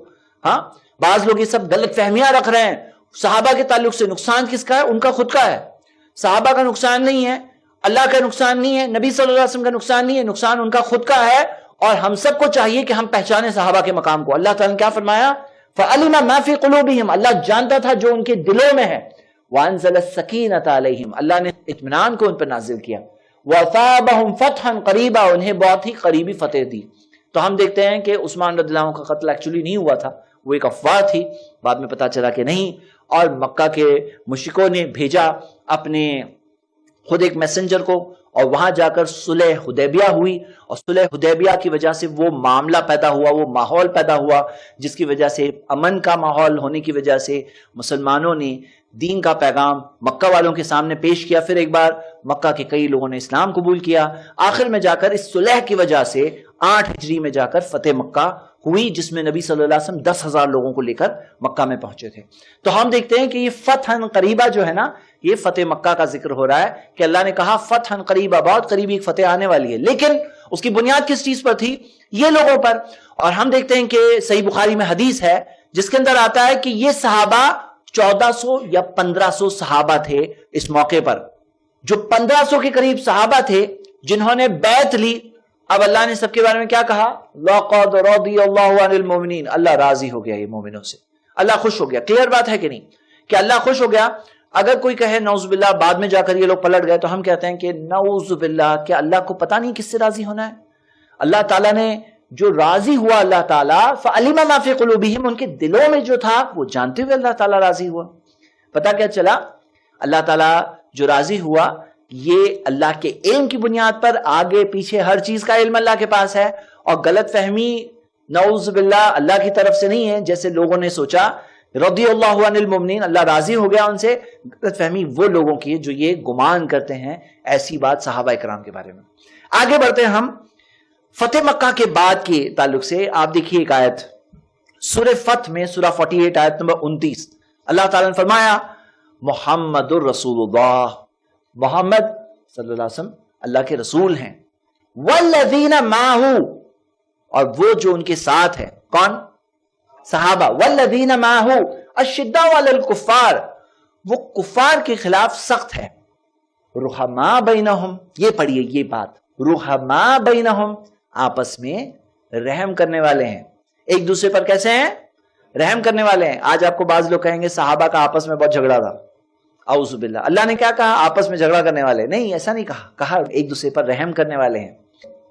ہاں, بعض لوگ یہ سب غلط فہمیاں رکھ رہے ہیں. صحابہ کے تعلق سے نقصان کس کا ہے؟ ان کا خود کا ہے. صحابہ کا نقصان نہیں ہے, اللہ کا نقصان نہیں ہے, نبی صلی اللہ علیہ وسلم کا نقصان نہیں ہے, نقصان ان کا خود کا ہے. اور ہم سب کو چاہیے کہ ہم پہچانے صحابہ کے مقام کو. اللہ تعالیٰ نے کیا فرمایا؟ فَعَلِمَ مَا فِي قُلُوبِهِمْ, اللہ جانتا تھا جو ان کے دلوں میں ہے. وَأَنزَلَ السَّكِينَةَ عَلَيْهِمْ, اللہ نے اطمینان کو ان پر نازل کیا. وَأَثَابَهُمْ فَتْحًا قَرِيبًا, انہیں بہت ہی قریبی فتح دی. تو ہم دیکھتے ہیں کہ عثمان رضی اللہ عنہ کا قتل ایکچولی نہیں ہوا تھا, وہ ایک افواہ تھی، بعد میں پتا چلا کہ نہیں، اور مکہ کے مشرکوں نے بھیجا اپنے خود ایک میسنجر کو، اور وہاں جا کر صلح حدیبیہ ہوئی، اور صلح حدیبیہ کی وجہ سے وہ معاملہ پیدا ہوا، وہ ماحول پیدا ہوا، جس کی وجہ سے امن کا ماحول ہونے کی وجہ سے مسلمانوں نے دین کا پیغام مکہ والوں کے سامنے پیش کیا. پھر ایک بار مکہ کے کئی لوگوں نے اسلام قبول کیا. آخر میں جا کر اس صلح کی وجہ سے 8 ہجری میں جا کر فتح مکہ ہوئی، جس میں نبی صلی اللہ علیہ وسلم 10,000 لوگوں کو لے کر مکہ میں پہنچے تھے. تو ہم دیکھتے ہیں کہ یہ فتح قریبہ جو ہے نا، یہ فتح مکہ کا ذکر ہو رہا ہے کہ اللہ نے کہا فتح قریبہ، بہت قریبی ایک فتح آنے والی ہے. لیکن اس کی بنیاد کس چیز پر تھی؟ یہ لوگوں پر. اور ہم دیکھتے ہیں کہ صحیح بخاری میں حدیث ہے جس کے اندر آتا ہے کہ یہ صحابہ 1400 یا 1500 صحابہ تھے اس موقع پر، جو 1500 کے قریب صحابہ تھے جنہوں نے بیعت لی. اب اللہ نے سب کے بارے میں کیا کہا؟ لَقَدْ رَضِيَ اللَّهُ عَنِ الْمُؤْمِنِينَ، اللہ راضی ہو گیا یہ مومنوں سے، اللہ خوش ہو گیا. کلیئر بات ہے کہ نہیں کہ اللہ خوش ہو گیا؟ اگر کوئی کہے نعوذ باللہ بعد میں جا کر یہ لوگ پلٹ گئے، تو ہم کہتے ہیں کہ نعوذ باللہ، کہ اللہ کو پتہ نہیں کس سے راضی ہونا ہے. اللہ تعالیٰ نے جو راضی ہوا، اللہ تعالیٰ فَعَلِمَ مَا فِي قُلُوبِهِمْ، ان کے دلوں میں جو تھا وہ جانتے ہوئے اللہ تعالیٰ راضی ہوا. پتہ کیا چلا؟ اللہ تعالیٰ جو راضی ہوا یہ اللہ کے علم کی بنیاد پر، آگے پیچھے ہر چیز کا علم اللہ کے پاس ہے، اور غلط فہمی نعوذ باللہ اللہ کی طرف سے نہیں ہے جیسے لوگوں نے سوچا. رضی اللہ عن المؤمنین، اللہ راضی ہو گیا ان سے، غلط فہمی وہ لوگوں کی ہے جو یہ گمان کرتے ہیں ایسی بات صحابہ کرام کے بارے میں. آگے بڑھتے ہیں ہم فتح مکہ کے بعد کے تعلق سے. آپ دیکھیے ایک آیت سورہ فتح میں، سورہ 48 آیت نمبر 29، اللہ تعالیٰ نے فرمایا محمد الرسول اللہ، محمد صلی اللہ علیہ وسلم اللہ کے رسول ہیں. والذین معہ، اور وہ جو ان کے ساتھ ہے، کون؟ صحابہ. والذین معہ اشداء علی الکفار، وہ کفار کے خلاف سخت ہے. رحماء بینہم، یہ پڑھیے یہ بات، رحماء بینہم، آپس میں رحم کرنے والے ہیں. ایک دوسرے پر کیسے ہیں؟ رحم کرنے والے ہیں. آج آپ کو بعض لوگ کہیں گے صحابہ کا آپس میں بہت جھگڑا تھا. اعوذ باللہ، اللہ نے کیا کہا؟ آپس میں جھگڑا کرنے والے نہیں، ایسا نہیں کہا. کہا ایک دوسرے پر رحم کرنے والے ہیں.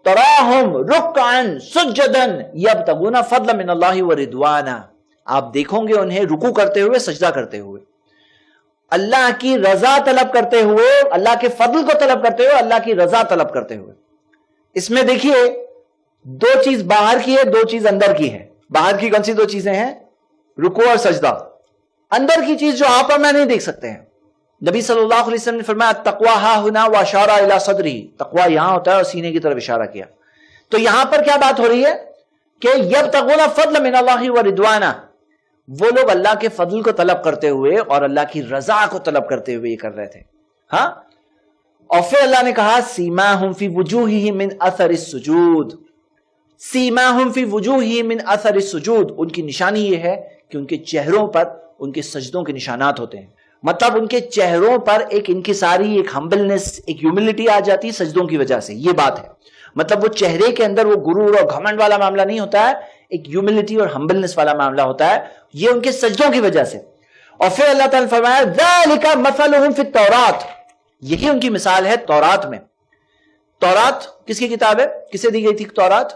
تراہم رکعا سجدا یبتغون فضلا من اللہ ورضوانا، آپ دیکھو گے انہیں رکوع کرتے ہوئے، سجدہ کرتے ہوئے، اللہ کی رضا طلب کرتے ہوئے، اللہ کے فضل کو طلب کرتے ہوئے، اللہ کی رضا طلب کرتے ہوئے. اس میں دیکھیے 2 چیز باہر کی ہے، 2 چیز اندر کی ہے. باہر کی کون سی 2 چیزیں ہیں؟ رکوع اور سجدہ. اندر کی چیز جو آپ اور میں نہیں دیکھ سکتے ہیں. نبی صلی اللہ علیہ وسلم نے فرمایا تقوی ہا ہنا واشارہ الی صدری، تقوی یہاں ہوتا ہے اور سینے کی طرف اشارہ کیا. تو یہاں پر کیا بات ہو رہی ہے کہ یبتغون فضلا من اللہ ورضوانا، وہ لوگ اللہ کے فضل کو طلب کرتے ہوئے اور اللہ کی رضا کو طلب کرتے ہوئے یہ کر رہے تھے. ہاں، اور پھر اللہ نے کہا سیماہم فی وجوہہم من اثر السجود، سیماہم فی وجوہہم من اثر السجود، ان کی نشانی یہ ہے کہ ان کے چہروں پر ان کے سجدوں کے نشانات ہوتے ہیں. مطلب ان کے چہروں پر ایک انکساری، ایک ہمبلنس، ایک ہیوملٹی آ جاتی سجدوں کی وجہ سے. یہ بات ہے. مطلب وہ چہرے کے اندر وہ غرور اور گھمنڈ والا معاملہ نہیں ہوتا ہے، ایک ہیوملٹی اور ہمبلنس والا معاملہ ہوتا ہے. یہ ان کے سجدوں کی وجہ سے. اور پھر اللہ تعالیٰ نے فرمایا ذالک مثلہم فی التورات، یہی ان کی مثال ہے تورات میں. تورات کس کی کتاب ہے؟ کسے دی گئی تھی تورات؟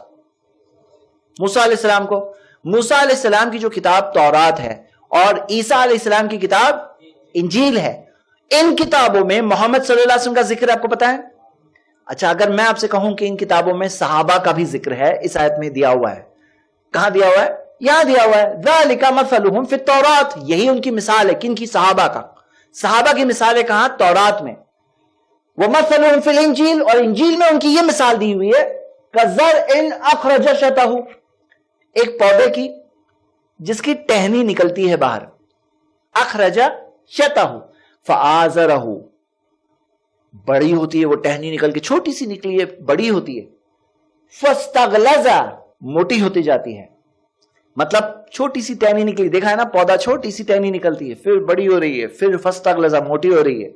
موسیٰ علیہ السلام کو. موسیٰ علیہ السلام کی جو کتاب تورات ہے اور عیسیٰ علیہ السلام کی کتاب انجیل ہے، ان کتابوں میں محمد صلی اللہ علیہ وسلم کا ذکر آپ کو پتا ہے؟ اچھا، اگر میں آپ سے کہوں کہ ان کتابوں میں صحابہ کا بھی ذکر ہے، اس آیت میں دیا ہوا ہے. کہاں دیا ہوا ہے؟ یہاں دیا ہوا ہے ذالک مثلہم فی التورات، یہی ان کی مثال ہے. کن کی؟ صحابہ کا. صحابہ کی مثال ہے کہاں؟ تورات میں. ومثلہم فی الانجیل، اور انجیل میں ان کی یہ مثال دی ہوئی ہے کزرع اخرج شطہ، ایک پودے کی جس کی ٹہنی نکلتی ہے باہر. اخرج شطہ فآزرہ، بڑی ہوتی ہے وہ ٹہنی نکل کے، چھوٹی سی نکلی ہے بڑی ہوتی ہے. فاستغلظ، موٹی ہوتی جاتی ہے. مطلب چھوٹی سی ٹہنی نکلی، دیکھا ہے نا پودا چھوٹی سی ٹہنی نکلتی ہے، پھر بڑی ہو رہی ہے، پھر فاستغلظ موٹی ہو رہی ہے.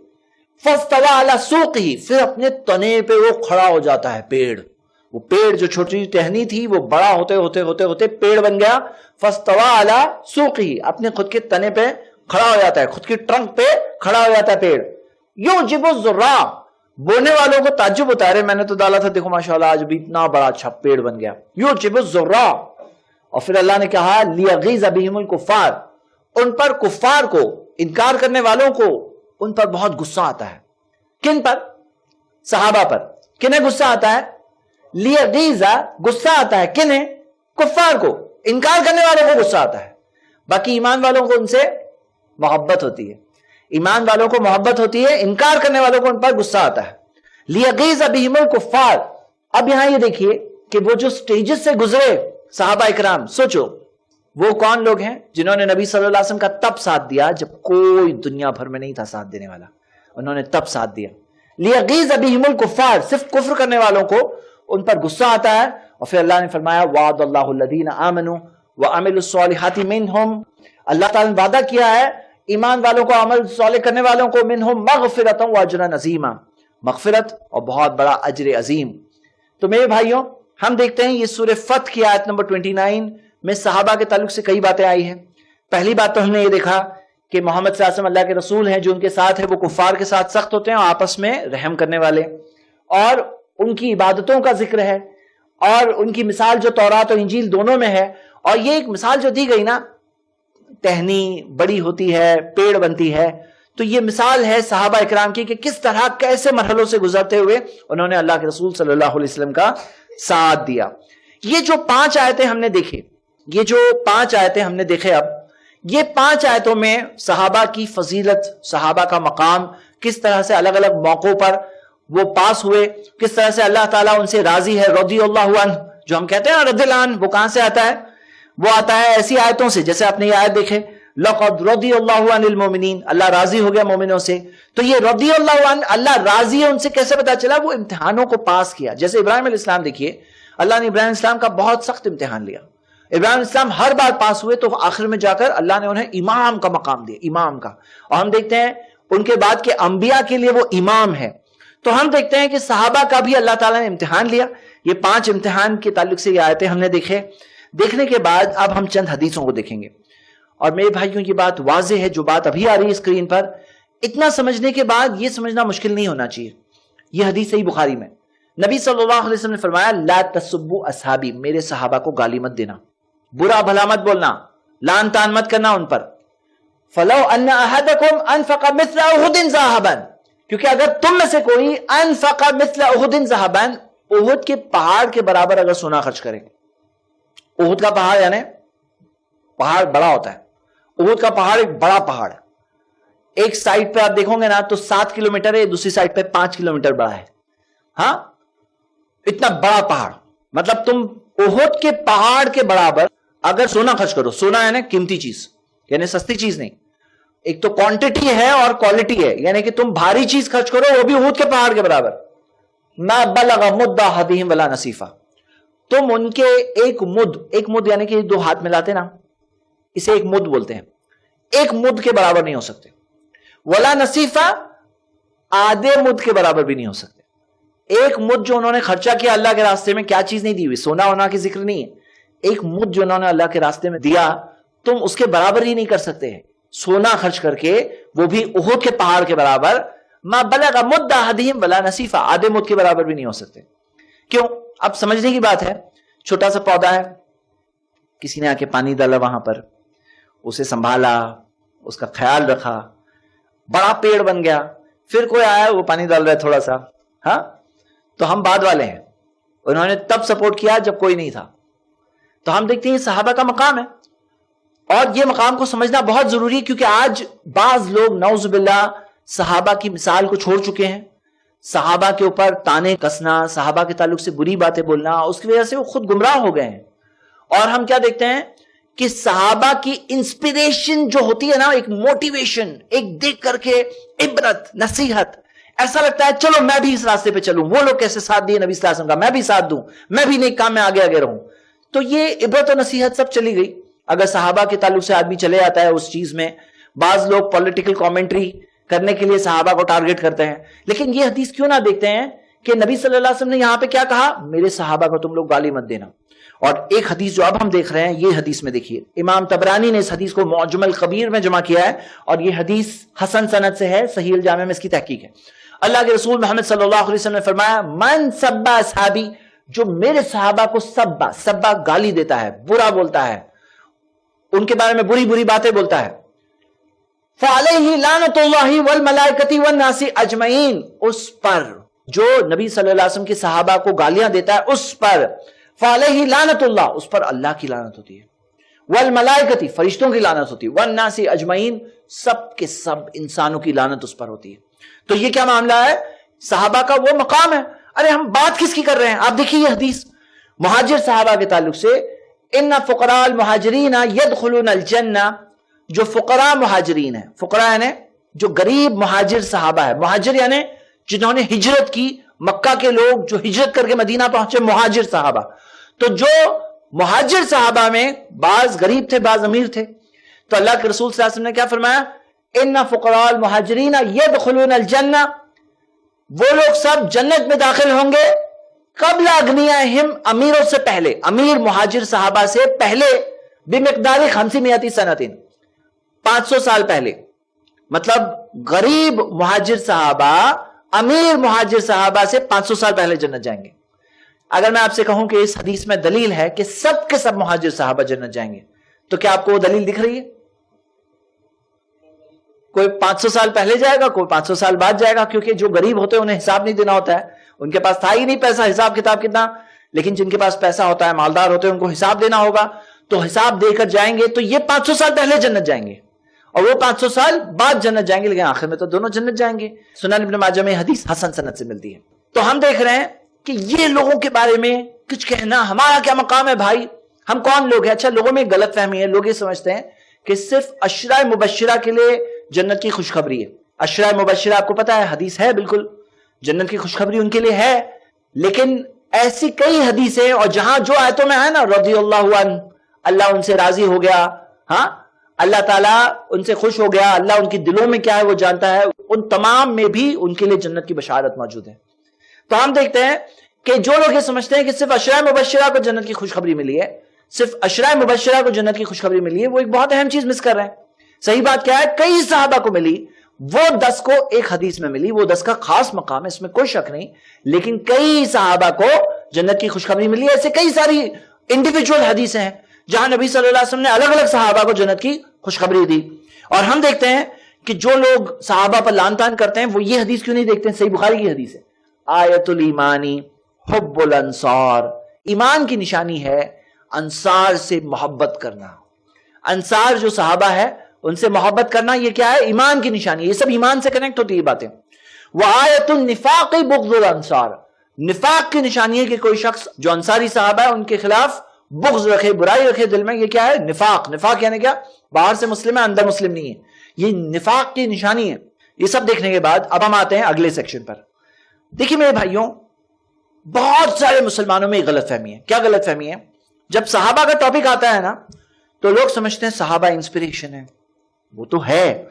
فاستوى علی سوقہ، پھر اپنے تنے پہ وہ کھڑا ہو جاتا ہے پیڑ. وہ پیڑ جو چھوٹی ٹہنی تھی وہ بڑا ہوتے ہوتے ہوتے ہوتے پیڑ بن گیا. فاستوى علی سوقہ، اپنے خود کے تنے پہ کھڑا ہو جاتا ہے، خود کی ٹرنک پہ کھڑا ہو جاتا ہے پیڑ. یعجب الزراع، بونے والوں کو تعجب ہوتا ہے، میں نے تو ڈالا تھا دیکھو ماشاءاللہ آج بھی اتنا بڑا اچھا پیڑ بن گیا. یعجب الزراع، اور پھر اللہ نے کہا لیغیظ بہم الکفار، ان پر کفار کو، انکار کرنے والوں کو ان پر بہت غصہ آتا ہے. کن پر؟ صحابہ پر. کنہیں غصہ آتا ہے؟ لیغیظ، غصہ آتا ہے کنہیں؟ کفار کو. انکار کرنے والوں کو غصہ آتا ہے، باقی ایمان والوں کو ان سے محبت ہوتی ہے. ایمان والوں کو محبت ہوتی ہے، انکار کرنے والوں کو ان پر غصہ آتا ہے. لیغیظ بہم الکفار. اب یہاں یہ دیکھیے کہ وہ جو سٹیجز سے گزرے صحابہ اکرام، سوچو وہ کون لوگ ہیں جنہوں نے نبی صلی اللہ علیہ وسلم کا تب ساتھ دیا جب کوئی دنیا بھر میں نہیں تھا ساتھ دینے والا. انہوں نے تب ساتھ دیا. لیغیظ بہم الکفار، صرف کفر کرنے والوں کو ان پر غصہ آتا ہے. اور پھر اللہ نے فرمایا وعد اللہ الذین آمنوا وعملوا الصالحات منہم، اللہ تعالیٰ نے وعدہ کیا ہے ایمان والوں کو، عمل صالح کرنے والوں کو، منہم مغفرۃ واجرا عظیما، مغفرت اور بہت بڑا اجر عظیم. تو میرے بھائیوں، ہم دیکھتے ہیں یہ سورہ فتح کی آیت نمبر 29 میں صحابہ کے تعلق سے کئی باتیں آئی ہیں. پہلی بات تو ہم نے یہ دیکھا کہ محمد صلی اللہ علیہ وسلم اللہ کے رسول ہیں، جو ان کے ساتھ ہے وہ کفار کے ساتھ سخت ہوتے ہیں اور آپس میں رحم کرنے والے، اور ان کی عبادتوں کا ذکر ہے، اور ان کی مثال جو تورات اور انجیل دونوں میں ہے. اور یہ ایک مثال جو دی گئی نا، ٹہنی بڑی ہوتی ہے، پیڑ بنتی ہے، تو یہ مثال ہے صحابہ اکرام کی کہ کس طرح کیسے مرحلوں سے گزرتے ہوئے انہوں نے اللہ کے رسول صلی اللہ علیہ وسلم کا ساتھ دیا. یہ جو 5 آیتیں ہم نے دیکھی، اب یہ 5 آیتوں میں صحابہ کی فضیلت، صحابہ کا مقام، کس طرح سے الگ الگ موقعوں پر وہ پاس ہوئے، کس طرح سے اللہ تعالیٰ ان سے راضی ہے. رضی اللہ عنہ جو ہم کہتے ہیں نا، رضی اللہ عنہ، وہ کہاں سے آتا ہے؟ وہ آتا ہے ایسی آیتوں سے جیسے آپ نے یہ آیت دیکھے لقد رضی اللہ عن المؤمنین، اللہ راضی ہو گیا مومنوں سے. تو یہ رضی اللہ عنہ، اللہ راضی ہے ان سے، کیسے پتا چلا؟ وہ امتحانوں کو پاس کیا. جیسے ابراہیم علیہ السلام دیکھیے، اللہ نے ابراہیم علیہ السلام کا بہت سخت امتحان لیا. ابراہیم علیہ السلام ہر بار پاس ہوئے، تو آخر میں جا کر اللہ نے انہیں امام کا مقام دیا، امام کا. اور ہم دیکھتے ہیں ان کے بعد کے انبیاء کے لیے وہ امام ہے. تو ہم دیکھتے ہیں کہ صحابہ کا بھی اللہ تعالیٰ نے امتحان لیا. یہ 5 امتحان کے تعلق سے یہ آیتیں ہم نے دیکھے. دیکھنے کے بعد اب ہم چند حدیثوں کو دیکھیں گے. اور میرے بھائیوں یہ بات واضح ہے، جو بات ابھی آ رہی ہے اسکرین پر، اتنا سمجھنے کے بعد یہ سمجھنا مشکل نہیں ہونا چاہیے. یہ حدیث صحیح بخاری میں نبی صلی اللہ علیہ وسلم نے فرمایا لا تسبوا اصحابی، میرے صحابہ کو گالی مت دینا، برا بھلا مت بولنا، لان تان مت کرنا ان پر. فلو ان احدکم انفق مثل احد ذهبا، کیونکہ اگر تم میں سے کوئی انفق مثل احد ذهبا، احد کے پہاڑ کے برابر اگر سونا خرچ کرے. احد کا پہاڑ یعنی پہاڑ بڑا ہوتا ہے. احد کا پہاڑ ایک بڑا پہاڑ ہے. ایک سائڈ پہ آپ دیکھو گے نا تو 7 کلومیٹر ہے، دوسری سائڈ پہ 5 کلومیٹر بڑا ہے. ہاں، اتنا بڑا پہاڑ. مطلب تم احد کے پہاڑ کے برابر اگر سونا خرچ کرو، سونا یعنی قیمتی چیز، یعنی سستی چیز نہیں. ایک تو کوانٹٹی ہے اور کوالٹی ہے، یعنی کہ تم بھاری چیز خرچ کرو وہ بھی احد کے پہاڑ کے برابر. ما بلغ مد احدہم ولا نصیفہ، تم ان کے ایک مد یعنی کہ 2 ہاتھ ملاتے نا، اسے ایک مد بولتے ہیں، ایک مد کے برابر نہیں ہو سکتے. ولا نصیفہ، آدھے مد کے برابر بھی نہیں ہو سکتے. ایک مد جو انہوں نے خرچہ کیا اللہ کے راستے میں، کیا چیز نہیں دی ہوئی، سونا ہونا کی ذکر نہیں ہے، ایک مد جو انہوں نے اللہ کے راستے میں دیا، تم اس کے برابر ہی نہیں کر سکتے ہیں. سونا خرچ کر کے، وہ بھی احد کے پہاڑ کے برابر. ما بلغ مد احدہم ولا نصیفہ، آدھے مد کے برابر بھی نہیں ہو سکتے. کیوں؟ اب سمجھنے کی بات ہے. چھوٹا سا پودا ہے، کسی نے آ کے پانی ڈالا وہاں پر، اسے سنبھالا، اس کا خیال رکھا، بڑا پیڑ بن گیا. پھر کوئی آیا، وہ پانی ڈال رہا ہے تھوڑا سا، ہاں، تو ہم بعد والے ہیں. انہوں نے تب سپورٹ کیا جب کوئی نہیں تھا. تو ہم دیکھتے ہیں صحابہ کا مقام ہے، اور یہ مقام کو سمجھنا بہت ضروری ہے، کیونکہ آج بعض لوگ نعوذ باللہ صحابہ کی مثال کو چھوڑ چکے ہیں. صحابہ کے اوپر تانے کسنا، صحابہ کے تعلق سے بری باتیں بولنا، اس کی وجہ سے وہ خود گمراہ ہو گئے ہیں. اور ہم کیا دیکھتے ہیں کہ صحابہ کی انسپیریشن جو ہوتی ہے نا، ایک موٹیویشن، ایک دیکھ کر کے عبرت، نصیحت، ایسا لگتا ہے چلو میں بھی اس راستے پہ چلوں، وہ لوگ کیسے ساتھ دیے نبی صلی اللہ علیہ وسلم کا، میں بھی ساتھ دوں، میں بھی نیک کام میں آگے آگے رہوں. تو یہ عبرت و نصیحت سب چلی گئی اگر صحابہ کے تعلق سے آدمی چلے جاتا ہے اس چیز میں. بعض لوگ پولیٹیکل کامنٹری کرنے کے لیے صحابہ کو ٹارگٹ کرتے ہیں، لیکن یہ حدیث کیوں نہ دیکھتے ہیں کہ نبی صلی اللہ علیہ وسلم نے یہاں پہ کیا کہا؟ میرے صحابہ کو تم لوگ گالی مت دینا. اور ایک حدیث جو اب ہم دیکھ رہے ہیں، یہ حدیث میں دیکھیے، امام طبرانی نے اس حدیث کو معجم الکبیر میں جمع کیا ہے، اور یہ حدیث حسن سند سے ہے، صحیح الجامع میں اس کی تحقیق ہے. اللہ کے رسول محمد صلی اللہ علیہ وسلم نے فرمایا من سب اصحابی، جو میرے صحابہ کو سبا گالی دیتا ہے، برا بولتا ہے، ان کے بارے میں بری بری باتیں بولتا ہے، فعلیہ لعنت اللہ والملائکۃ والناس اجمعین، اس پر جو نبی صلی اللہ علیہ وسلم کے صحابہ کو گالیاں دیتا ہے اس پر فعلیہ لعنت اللہ، اس پر اللہ کی لعنت ہوتی ہے، والملائکۃ فرشتوں کی لعنت ہوتی ہے، والناس اجمعین سب کے سب انسانوں کی لعنت اس پر ہوتی ہے۔ تو یہ کیا معاملہ ہے؟ صحابہ کا وہ مقام ہے۔ ارے ہم بات کس کی کر رہے ہیں؟ آپ دیکھیے یہ حدیث مہاجر صحابہ کے تعلق سے، ان فقراء المہاجرین یدخلون الجنہ، جو فقراء مہاجرین ہیں، فقراء یعنی جو غریب مہاجر صحابہ ہے، مہاجر یعنی جنہوں نے ہجرت کی، مکہ کے لوگ جو ہجرت کر کے مدینہ پہنچے، مہاجر صحابہ۔ تو جو مہاجر صحابہ میں بعض غریب تھے، بعض امیر تھے، تو اللہ کے رسول صلی اللہ علیہ وسلم نے کیا فرمایا؟ ان فقراء المہاجرین یدخلون الجنہ، وہ لوگ سب جنت میں داخل ہوں گے قبل اغنیائہم، امیروں سے پہلے، امیر مہاجر صحابہ سے پہلے، بمقدار 500 سنتین، 500 سال پہلے۔ مطلب غریب مہاجر صحابہ امیر مہاجر صحابہ سے 500 سال پہلے جنت جائیں گے۔ اگر میں آپ سے کہوں کہ اس حدیث میں دلیل ہے کہ سب کے سب مہاجر صحابہ جنت جائیں گے، تو کیا آپ کو وہ دلیل دکھ رہی ہے؟ کوئی 500 سال پہلے جائے گا، کوئی 500 سال بعد جائے گا، کیونکہ جو غریب ہوتے ہیں انہیں حساب نہیں دینا ہوتا ہے، ان کے پاس تھا ہی نہیں پیسہ، حساب کتاب کتنا، لیکن جن کے پاس پیسہ ہوتا ہے، مالدار ہوتے ہیں، ان کو حساب دینا ہوگا، تو حساب دے کر جائیں گے۔ تو یہ 500 سال پہلے جنت جائیں گے اور وہ 500 سال بعد جنت جائیں گے، لیکن آخر میں تو دونوں جنت جائیں گے۔ سنن ابن ماجہ میں حدیث حسن سند سے ملتی ہے۔ تو ہم دیکھ رہے ہیں کہ یہ لوگوں کے بارے میں کچھ کہنا، ہمارا کیا مقام ہے بھائی، ہم کون لوگ ہیں؟ اچھا، لوگوں میں غلط فہمی ہے، لوگ یہ سمجھتے ہیں کہ صرف عشرہ مبشرہ کے لیے جنت کی خوشخبری ہے۔ عشرہ مبشرہ آپ کو پتا ہے، حدیث ہے، بالکل جنت کی خوشخبری ان کے لیے ہے، لیکن ایسی کئی حدیثیں، اور جہاں جو آیتوں میں ہے نا، رضی اللہ عنہ، اللہ ان سے راضی ہو گیا، ہاں، اللہ تعالیٰ ان سے خوش ہو گیا، اللہ ان کی دلوں میں کیا ہے وہ جانتا ہے، ان تمام میں بھی ان کے لیے جنت کی بشارت موجود ہے۔ تو ہم دیکھتے ہیں کہ جو لوگ یہ سمجھتے ہیں کہ صرف عشرہ مبشرہ کو جنت کی خوشخبری ملی ہے، صرف عشرہ مبشرہ کو جنت کی خوشخبری ملی ہے، وہ ایک بہت اہم چیز مس کر رہے ہیں۔ صحیح بات کیا ہے؟ کئی صحابہ کو ملی، وہ 10 کو ایک حدیث میں ملی، وہ 10 کا خاص مقام ہے، اس میں کوئی شک نہیں، لیکن کئی صحابہ کو جنت کی خوشخبری ملی ہے۔ ایسے کئی ساری انڈیویجول حدیثیں ہیں جہاں نبی صلی اللہ علیہ وسلم نے الگ الگ صحابہ کو جنت کی خوشخبری دی۔ اور ہم دیکھتے ہیں کہ جو لوگ صحابہ پر لعن طعن کرتے ہیں، وہ یہ حدیث کیوں نہیں دیکھتے ہیں؟ صحیح بخاری کی حدیث ہے، آیت الایمانی حب الانصار، ایمان کی نشانی ہے انصار سے محبت کرنا۔ انصار جو صحابہ ہے ان سے محبت کرنا، یہ کیا ہے؟ ایمان کی نشانی ہے۔ یہ سب ایمان سے کنیکٹ ہوتی ہے یہ باتیں۔ وآیت النفاق بغض الانصار، نفاق کی نشانی ہے کہ کوئی شخص جو انصاری صحابہ ہے ان کے خلاف بغض رکھے، برائی رکھے دل میں، یہ کیا ہے؟ نفاق۔ نفاق یعنی کیا؟ باہر سے مسلم ہے، اندر مسلم نہیں ہے، یہ نفاق کی نشانی ہے۔ یہ سب دیکھنے کے بعد اب ہم آتے ہیں اگلے سیکشن پر۔ دیکھیے میرے بھائیوں، بہت سارے مسلمانوں میں غلط فہمی ہے۔ کیا غلط فہمی ہے؟ جب صحابہ کا ٹاپک آتا ہے نا، تو لوگ سمجھتے ہیں صحابہ انسپریشن ہے، وہ تو ہے،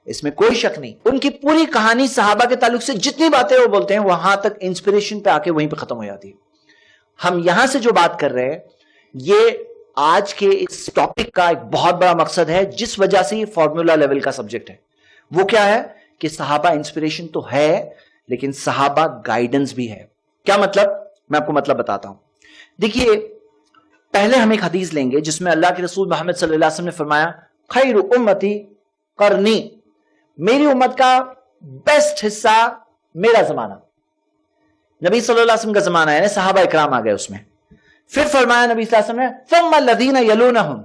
اس میں کوئی شک نہیں، ان کی پوری کہانی صحابہ کے تعلق سے جتنی باتیں وہ بولتے ہیں وہاں تک انسپریشن پہ آ کے وہیں پہ ختم ہو جاتی ہے۔ ہم یہاں سے جو بات کر رہے ہیں، یہ آج کے اس ٹاپک کا ایک بہت بڑا مقصد ہے، جس وجہ سے یہ فارمولا لیول کا سبجیکٹ ہے۔ وہ کیا ہے کہ صحابہ انسپریشن تو ہے، لیکن صحابہ گائیڈنس بھی ہے۔ کیا مطلب؟ میں آپ کو مطلب بتاتا ہوں۔ دیکھیے، پہلے ہم ایک حدیث لیں گے جس میں اللہ کے رسول محمد صلی اللہ علیہ وسلم نے فرمایا، خیر امتی قرنی، میری امت کا بیسٹ حصہ میرا زمانہ۔ نبی صلی اللہ علیہ وسلم کا زمانہ ہے، صحابہ اکرام آ گئے اس میں۔ پھر فرمایا نبی صلی اللہ علیہ وسلم نے، ثم الذین یلونہم،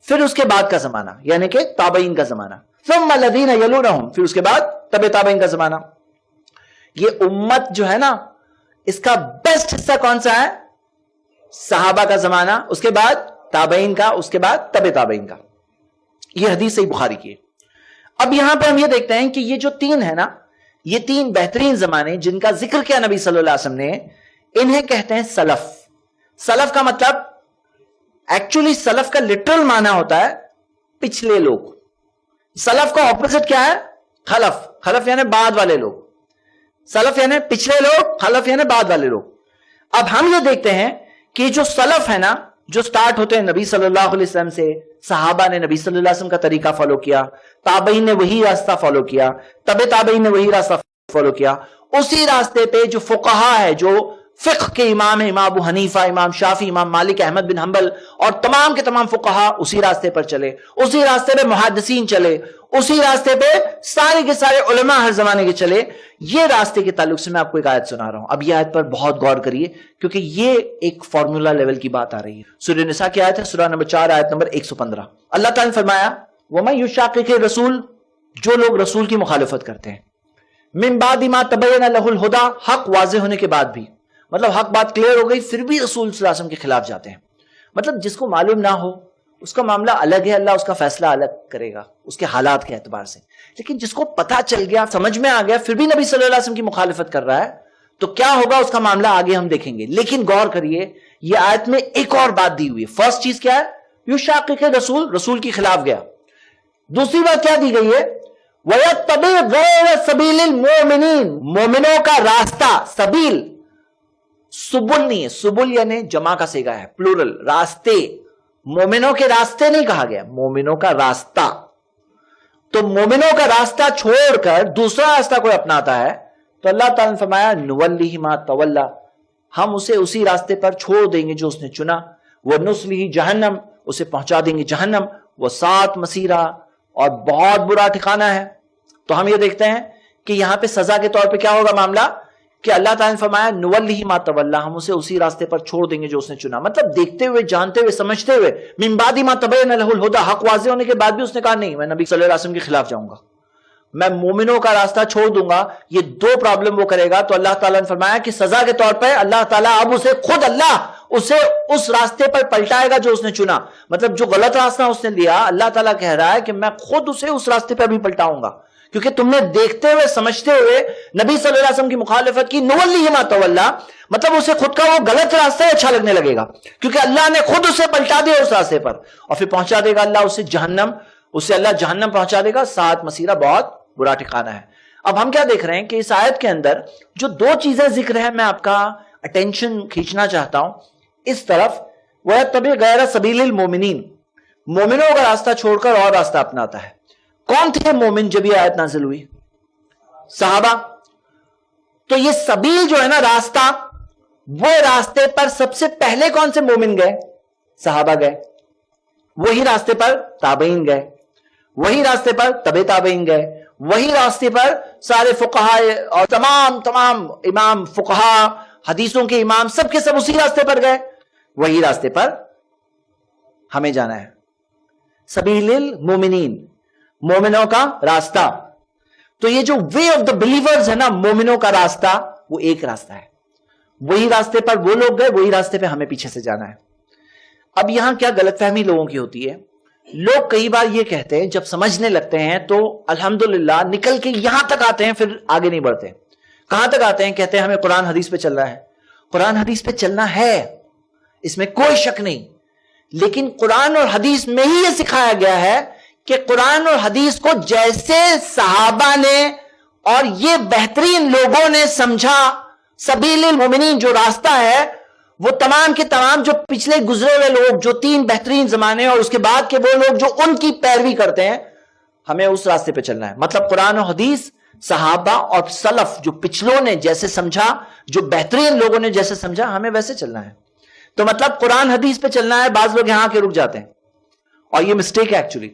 پھر اس کے بعد کا زمانہ، یعنی کہ تابعین کا زمانہ، ثم الذین یلونہم، پھر اس کے بعد تبع تابعین کا زمانہ۔ یہ امت جو ہے نا، اس کا بیسٹ حصہ کون سا ہے؟ صحابہ کا زمانہ، اس کے بعد تابعین کا، اس کے بعد تبع تابعین کا۔ یہ حدیث صحیح بخاری کی ہے۔ اب یہاں پہ ہم یہ دیکھتے ہیں کہ یہ جو تین ہے نا، یہ تین بہترین زمانے جن کا ذکر کیا نبی صلی اللہ علیہ وسلم نے، انہیں کہتے ہیں سلف۔ سلف کا مطلب، ایکچولی سلف کا لٹرل معنی ہوتا ہے پچھلے لوگ۔ سلف کا اپوزٹ کیا ہے؟ خلف۔ خلف یعنی بعد والے لوگ، سلف یعنی پچھلے لوگ، خلف یعنی بعد والے لوگ۔ اب ہم یہ دیکھتے ہیں کہ جو سلف ہے نا، جو سٹارٹ ہوتے ہیں نبی صلی اللہ علیہ وسلم سے، صحابہ نے نبی صلی اللہ علیہ وسلم کا طریقہ فالو کیا، تابعین نے وہی راستہ فالو کیا، تبع تابعین نے وہی راستہ فالو کیا، اسی راستے پہ جو فقہا ہے، جو فقہ کے امام ہیں امام ابو حنیفہ، امام شافعی، امام مالک، احمد بن حنبل اور تمام کے تمام فقہا اسی راستے پر چلے، اسی راستے پہ محدثین چلے، اسی راستے پہ سارے کے سارے علماء ہر زمانے کے چلے. یہ راستے کے تعلق سے میں آپ کو ایک آیت سنا رہا ہوں. اب یہ آیت پر بہت غور کریے کیونکہ یہ ایک فارمولا لیول کی بات آ رہی ہے. سورہ نساء کی آیت ہے، سورہ نمبر 4 آیت نمبر 115. اللہ تعالیٰ نے فرمایا وَمَن يُشَاقِقِ الرَّسُولَ، جو لوگ رسول کی مخالفت کرتے ہیں، من بعد ما تبین لہ الہدی، حق واضح ہونے کے بعد بھی، مطلب حق بات کلیئر ہو گئی پھر بھی رسول صلی اللہ علیہ وسلم کے خلاف جاتے ہیں. مطلب جس کو معلوم نہ ہو اس کا معاملہ الگ ہے، اللہ اس کا فیصلہ الگ کرے گا اس کے حالات کے اعتبار سے. لیکن جس کو پتہ چل گیا، سمجھ میں آ گیا، پھر بھی نبی صلی اللہ علیہ وسلم کی مخالفت کر رہا ہے تو کیا ہوگا اس کا معاملہ آگے ہم دیکھیں گے. لیکن غور کریے یہ آیت میں ایک اور بات دی ہوئی ہے. فرسٹ چیز کیا ہے؟ یشاقق رسول، رسول کے خلاف گیا. دوسری بات کیا دی گئی ہے؟ وَيَتَّبِعْ غَيْرَ سَبِيلِ الْمُؤْمِنِينَ، مومنوں کا راستہ. سبیل سبل نہیں ہے، سبل یعنی جمع کا صیغہ ہے، پلورل، راستے. مومنوں کے راستے نہیں کہا گیا، مومنوں کا راستہ. تو مومنوں کا راستہ چھوڑ کر دوسرا راستہ کوئی اپناتا ہے تو اللہ تعالیٰ نے فرمایا نُوَلِّهِ مَا تَوَلَّى، ہم اسے اسی راستے پر چھوڑ دیں گے جو اس نے چنا. وَنُصْلِهِ جہنم، اسے پہنچا دیں گے جہنم. وَسَاءَتْ مَصِيرًا، اور بہت برا ٹھکانہ ہے. تو ہم یہ دیکھتے ہیں کہ یہاں پہ سزا کے طور پہ کیا ہوگا معاملہ کہ اللہ تعالیٰ نے فرمایا نُوَلِّهِ مَا تَوَلَّى، ہم اسے اسی راستے پر چھوڑ دیں گے جو اس نے چنا. مطلب دیکھتے ہوئے، جانتے ہوئے، سمجھتے ہوئے، من بعد ما تبین لہ الہدی، حق واضح ہونے کے بعد بھی اس نے کہا نہیں میں نبی صلی اللہ علیہ وسلم کے خلاف جاؤں گا، میں مومنوں کا راستہ چھوڑ دوں گا. یہ دو پرابلم وہ کرے گا. تو اللہ تعالیٰ نے فرمایا کہ سزا کے طور پہ اللہ تعالیٰ اب اسے خود اللہ اسے اس راستے پر پلٹائے گا جو اس نے چنا. مطلب جو غلط راستہ اس نے لیا، اللہ تعالیٰ کہہ رہا ہے کہ میں خود اسے اس راستے پر بھی پلٹاؤں گا کیونکہ تم نے دیکھتے ہوئے سمجھتے ہوئے نبی صلی اللہ علیہ وسلم کی مخالفت کی. نُوَلِّهِ مَا تَوَلَّى، مطلب اسے خود کا وہ غلط راستہ اچھا لگنے لگے گا کیونکہ اللہ نے خود اسے پلٹا دیا اس راستے پر اور پھر پہنچا دے گا اللہ اسے جہنم. اسے اللہ جہنم پہنچا دے گا. سات مسیرہ، بہت برا ٹھکانہ ہے. اب ہم کیا دیکھ رہے ہیں کہ اس آیت کے اندر جو دو چیزیں ذکر ہیں، میں آپ کا اٹینشن کھینچنا چاہتا ہوں اس طرف. وَيَتَّبِعْ غَيْرَ سَبِيلِ الْمُؤْمِنِينَ، مومنوں کا راستہ چھوڑ کر اور راستہ اپناتا ہے. کون تھے مومن جب یہ آیت نازل ہوئی؟ صحابہ. تو یہ سبیل جو ہے نا، راستہ، وہ راستے پر سب سے پہلے کون سے مومن گئے؟ صحابہ گئے. وہی راستے پر تابعین گئے، وہی راستے پر تبع تابعین گئے، وہی راستے پر سارے فقہاء اور تمام امام فقہاء، حدیثوں کے امام، سب کے سب اسی راستے پر گئے. وہی راستے پر ہمیں جانا ہے. سبیل المومنین، مومنوں کا راستہ. تو یہ جو وے آف دا بلیورز ہے نا، مومنوں کا راستہ، وہ ایک راستہ ہے. وہی راستے پر وہ لوگ گئے، وہی راستے پہ ہمیں پیچھے سے جانا ہے. اب یہاں کیا غلط فہمی لوگوں کی ہوتی ہے، لوگ کئی بار یہ کہتے ہیں جب سمجھنے لگتے ہیں تو الحمدللہ نکل کے یہاں تک آتے ہیں، پھر آگے نہیں بڑھتے. کہاں تک آتے ہیں؟ کہتے ہیں ہمیں قرآن حدیث پہ چلنا ہے. قرآن حدیث پہ چلنا ہے، اس میں کوئی شک نہیں، لیکن قرآن اور حدیث میں ہی یہ سکھایا گیا ہے کہ قرآن اور حدیث کو جیسے صحابہ نے اور یہ بہترین لوگوں نے سمجھا، سبیل المومنین جو راستہ ہے، وہ تمام کے تمام جو پچھلے گزرے ہوئے لوگ، جو تین بہترین زمانے اور اس کے بعد کے وہ لوگ جو ان کی پیروی کرتے ہیں، ہمیں اس راستے پہ چلنا ہے. مطلب قرآن و حدیث، صحابہ اور سلف جو پچھلوں نے جیسے سمجھا، جو بہترین لوگوں نے جیسے سمجھا، ہمیں ویسے چلنا ہے. تو مطلب قرآن حدیث پہ چلنا ہے. بعض لوگ یہاں کے رک جاتے ہیں اور یہ مسٹیک ہے ایکچولی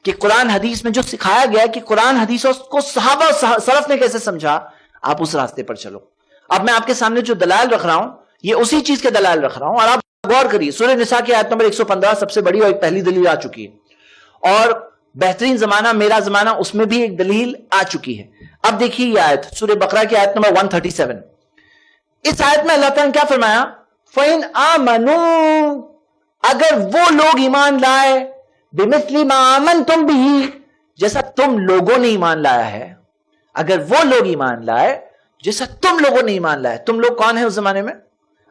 کہ قرآن حدیث میں جو سکھایا گیا ہے کہ قرآن حدیث کو صحابہ اور سلف نے کیسے سمجھا، آپ اس راستے پر چلو. اب میں آپ کے سامنے جو دلائل رکھ رہا ہوں یہ اسی چیز کے دلائل رکھ رہا ہوں اور آپ غور کریے. سورہ نساء کی آیت نمبر 115 سب سے بڑی اور ایک پہلی دلیل آ چکی ہے اور بہترین زمانہ میرا زمانہ اس میں بھی ایک دلیل آ چکی ہے. اب دیکھیے یہ آیت سورہ بقرہ کی آیت نمبر 137. اس آیت میں اللہ تعالیٰ نے کیا فرمایا؟ فَإِنْ آمَنُوا، اگر وہ لوگ ایمان لائے، بِمِثْلِ مَا آمَنْتُمْ بِهِ، جیسا تم لوگوں نے ایمان لایا ہے. اگر وہ لوگ ایمان لائے جیسا تم لوگوں نے ایمان لائے. تم لوگ کون ہیں اس زمانے میں؟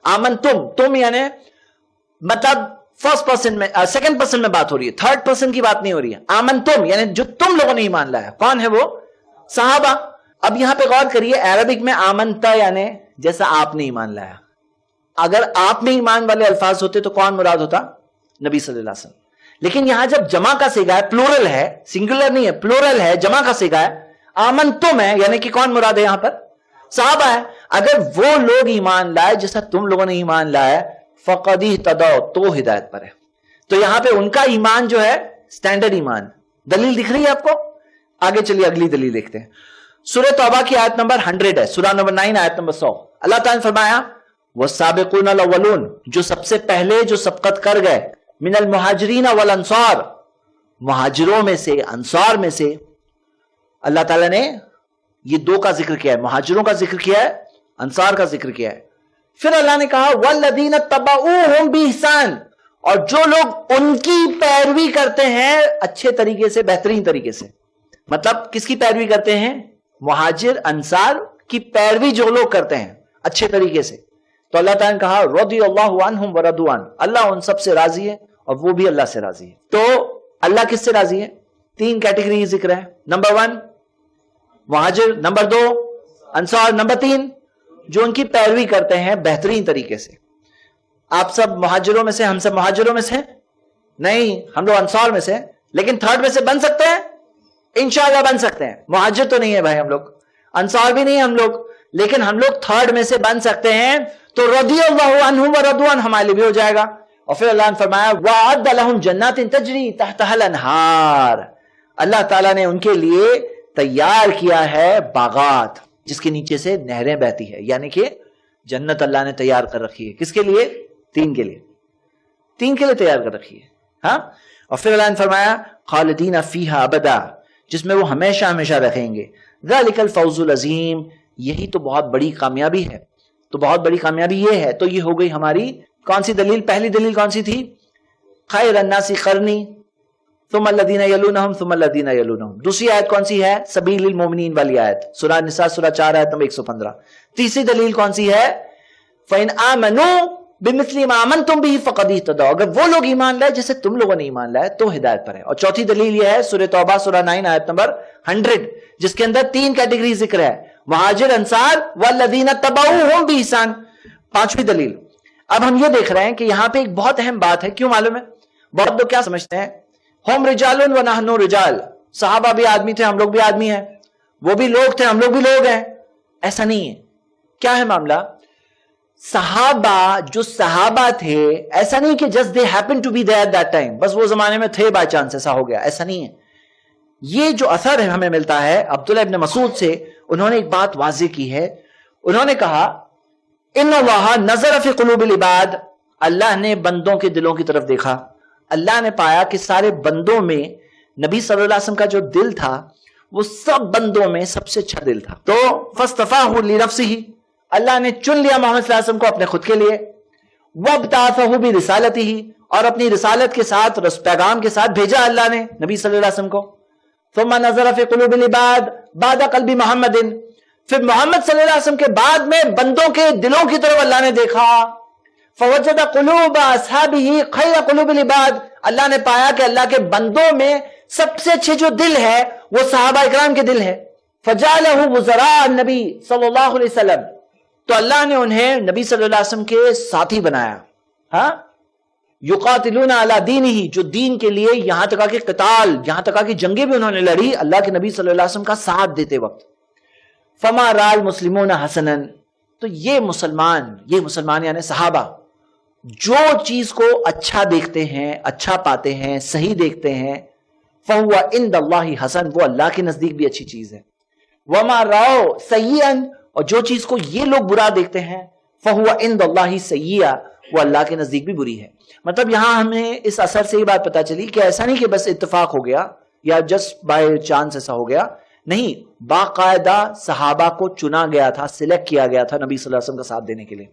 آمن تم یعنی مطلب فرسٹ پرسن میں، سیکنڈ پرسن میں بات ہو رہی ہے، تھرڈ پرسن کی بات نہیں ہو رہی ہے. آمن تم یعنی جو تم لوگوں نے ایمان لایا. کون ہے وہ؟ صحابہ. اب یہاں پہ غور کریے، عربک میں آمنتا یعنی جیسا آپ نے ایمان لایا. اگر آپ میں ایمان والے الفاظ ہوتے تو کون مراد ہوتا؟ نبی صلی اللہ علیہ وسلم. لیکن یہاں جب جمع کا صیغہ ہے، پلورل ہے، سنگولر نہیں ہے، پلورل ہے، جمع کا صیغہ ہے، آمن تم ہے، یعنی کہ کون مراد ہے یہاں پر؟ صحابہ ہے. اگر وہ لوگ ایمان لائے جیسا تم لوگوں نے ایمان لایا فقد اہتدوا تو ہدایت پر ہے. تو یہاں پہ ان کا ایمان جو ہے سٹینڈرڈ ایمان. دلیل دکھ رہی ہے آپ کو؟ آگے چلیے اگلی دلیل دیکھتے ہیں. سورہ توبہ کی آیت نمبر 100 ہے, سورہ نمبر 9 آیت نمبر 100. اللہ تعالیٰ نے فرمایا والسابقون الاولون, جو سب سے پہلے جو سبقت کر گئے, من المہاجرین والانصار, مہاجروں میں سے انصار میں سے. اللہ تعالیٰ نے یہ دو کا ذکر کیا ہے, مہاجروں کا ذکر کیا ہے, انصار کا ذکر کیا ہے. پھر اللہ نے کہا والذین اتبعوہم بإحسان, اور جو لوگ ان کی پیروی کرتے ہیں اچھے طریقے سے, بہترین طریقے سے. مطلب کس کی پیروی کرتے ہیں؟ مہاجر انصار کی پیروی جو لوگ کرتے ہیں اچھے طریقے سے. تو اللہ تعالیٰ نے کہا رضی اللہ عنہم ورضوا عنہ, اللہ ان سب سے راضی ہے اور وہ بھی اللہ سے راضی ہے. تو اللہ کس سے راضی ہے؟ 3 کیٹیگری ذکر ہے. نمبر 1 مہاجر, نمبر 2 انصار, نمبر 3 جو ان کی پیروی کرتے ہیں بہترین طریقے سے. آپ سب مہاجروں میں سے, ہم سب مہاجروں میں سے نہیں, ہم لوگ انصار میں سے, لیکن تھرڈ میں سے بن سکتے ہیں انشاءاللہ, بن سکتے ہیں. مہاجر تو نہیں ہے بھائی ہم لوگ, انصار بھی نہیں ہے ہم لوگ, لیکن ہم لوگ تھرڈ میں سے بن سکتے ہیں. تو رضی اللہ عنہم ورضوا عنہ ہمارے لیے بھی ہو جائے گا. اور پھر اللہ نے فرمایا وَأَعَدَّ لَهُمْ جَنَّاتٍ تَجْرِي تَحْتَهَا الْأَنْهَارُ, اللہ تعالیٰ نے ان کے لیے تیار کیا ہے باغات جس کے نیچے سے نہریں بہتی ہے. یعنی کہ جنت اللہ نے تیار کر رکھی ہے. کس کے لیے؟ 3 کے لیے, 3 کے لیے تیار کر رکھی ہے. ہاں. اور پھر اللہ نے فرمایا خالدین فیہا ابدا, جس میں وہ ہمیشہ ہمیشہ رہیں گے. ذالک الفوز العظیم, یہی تو بہت بڑی کامیابی ہے. تو بہت بڑی کامیابی یہ ہے. تو یہ ہو گئی ہماری کون سی دلیل؟ پہلی دلیل کون سی تھی؟ خیر الناس قرنی ثم الذین یلونہم ثم الذین یلونہم. دوسری آیت کون سی ہے؟ سبیل المومنین والی آیت, سورہ نساء سورہ 4 آیت نمبر 115. تیسری دلیل کون سی ہے؟ فَإِنْ آمَنُوا بِمِثْلِ مَا آمَنْتُمْ بِهِ فَقَدِ اهْتَدَوْا, اگر وہ لوگ ایمان لائے جیسے تم لوگوں نے ایمان لائے تو ہدایت پر ہے. اور چوتھی دلیل یہ ہے سورہ توبہ سورہ 9 آیت نمبر 100, جس کے اندر 3 کیٹیگری ذکر ہے, مہاجر انصار والذین اتبعوہم بإحسان. پانچویں دلیل. اب ہم یہ دیکھ رہے ہیں کہ یہاں پہ ایک بہت اہم بات ہے. کیوں معلوم ہے؟ بہت لوگ کیا سمجھتے ہیں ہم رجال و نحن رجال, صحابہ بھی آدمی تھے ہم لوگ بھی آدمی ہیں, وہ بھی لوگ تھے ہم لوگ بھی لوگ ہیں. ایسا نہیں ہے. کیا ہے معاملہ؟ صحابہ جو صحابہ تھے, ایسا نہیں کہ just they happen to be there at that time, بس وہ زمانے میں تھے بائی چانس ایسا ہو گیا, ایسا نہیں ہے. یہ جو اثر ہے ہمیں ملتا ہے عبداللہ ابن مسعود سے, انہوں نے ایک بات واضح کی ہے. انہوں نے کہا ان اللہ نظر فی قلوب العباد, اللہ نے بندوں کے دلوں کی طرف دیکھا. اللہ نے پایا کہ سارے بندوں میں نبی صلی اللہ علیہ وسلم کا جو دل تھا وہ سب بندوں میں سب سے اچھا دل تھا. تو فاصطفاہ لنفسہ, اللہ نے چن لیا محمد صلی اللہ علیہ وسلم کو اپنے خود کے لیے. وابتعثہ برسالتہ, اور اپنی رسالت کے ساتھ, پیغام کے ساتھ بھیجا اللہ نے نبی صلی اللہ علیہ وسلم کو. ثم نظر فی قلوب العباد بعد قلب محمد, پھر محمد صلی اللہ علیہ وسلم کے بعد میں بندوں کے دلوں کی طرف اللہ نے دیکھا. فوجد قلوب اصحابہ خیر قلوب العباد, اللہ نے پایا کہ اللہ کے بندوں میں سب سے اچھے جو دل ہے وہ صحابہ اکرام کے دل ہے. فجعلہ وزراء النبی صلی اللہ علیہ وسلم, تو اللہ نے انہیں نبی صلی اللہ علیہ وسلم کے ساتھی بنایا. ہاں, یقاتلون علی دینہ, جو دین کے لیے یہاں تک کہ قتال, یہاں تک کہ جنگیں بھی انہوں نے لڑی اللہ کے نبی صلی اللہ علیہ وسلم کا ساتھ دیتے وقت. فما رأى المسلمون حسنا, تو یہ مسلمان یعنی صحابہ جو چیز کو اچھا دیکھتے ہیں, اچھا پاتے ہیں, صحیح دیکھتے ہیں, فهو عند اللہ حسن, وہ اللہ کے نزدیک بھی اچھی چیز ہے. وما رأوا سیئا, اور جو چیز کو یہ لوگ برا دیکھتے ہیں, فهو عند اللہ سیئا, وہ اللہ کے نزدیک بھی بری ہے. مطلب یہاں ہمیں اس اثر سے یہ بات پتا چلی کہ ایسا نہیں کہ بس اتفاق ہو گیا یا جسٹ بائی چانس ایسا ہو گیا, نہیں, باقاعدہ صحابہ کو چنا گیا تھا, سلیکٹ کیا گیا تھا نبی صلی اللہ علیہ وسلم کا ساتھ دینے کے لیے.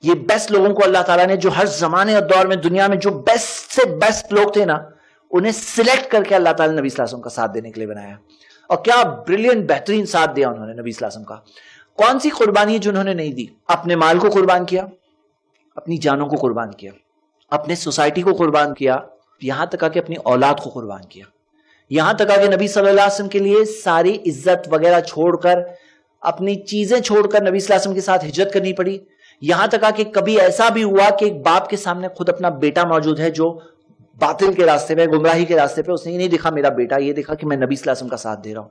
یہ بیسٹ لوگوں کو اللہ تعالیٰ نے, جو ہر زمانے اور دور میں دنیا میں جو بیسٹ سے بیسٹ لوگ تھے نا, انہیں سلیکٹ کر کے اللہ تعالیٰ نے نبی صلی اللہ علیہ وسلم کا ساتھ دینے کے لیے بنایا. اور کیا بریلینٹ, بہترین ساتھ دیا انہوں نے نبی صلی اللہ علیہ وسلم کا. کون سی قربانی ہے جو انہوں نے نہیں دی؟ اپنے مال کو قربان کیا, اپنی جانوں کو قربان کیا, اپنے سوسائٹی کو قربان کیا, یہاں تک کہ اپنی اولاد کو قربان کیا. یہاں تک کہ نبی صلی اللہ علیہ وسلم کے لیے ساری عزت وغیرہ چھوڑ کر, اپنی چیزیں چھوڑ کر نبی صلی اللہ علیہ وسلم کے ساتھ ہجرت کرنی پڑی. یہاں تک کہ کبھی ایسا بھی ہوا کہ ایک باپ کے سامنے خود اپنا بیٹا موجود ہے جو باطل کے راستے پہ, گمراہی کے راستے پہ, اس نے یہ نہیں دیکھا میرا بیٹا, یہ دیکھا کہ میں نبی صلی اللہ علیہ وسلم کا ساتھ دے رہا ہوں.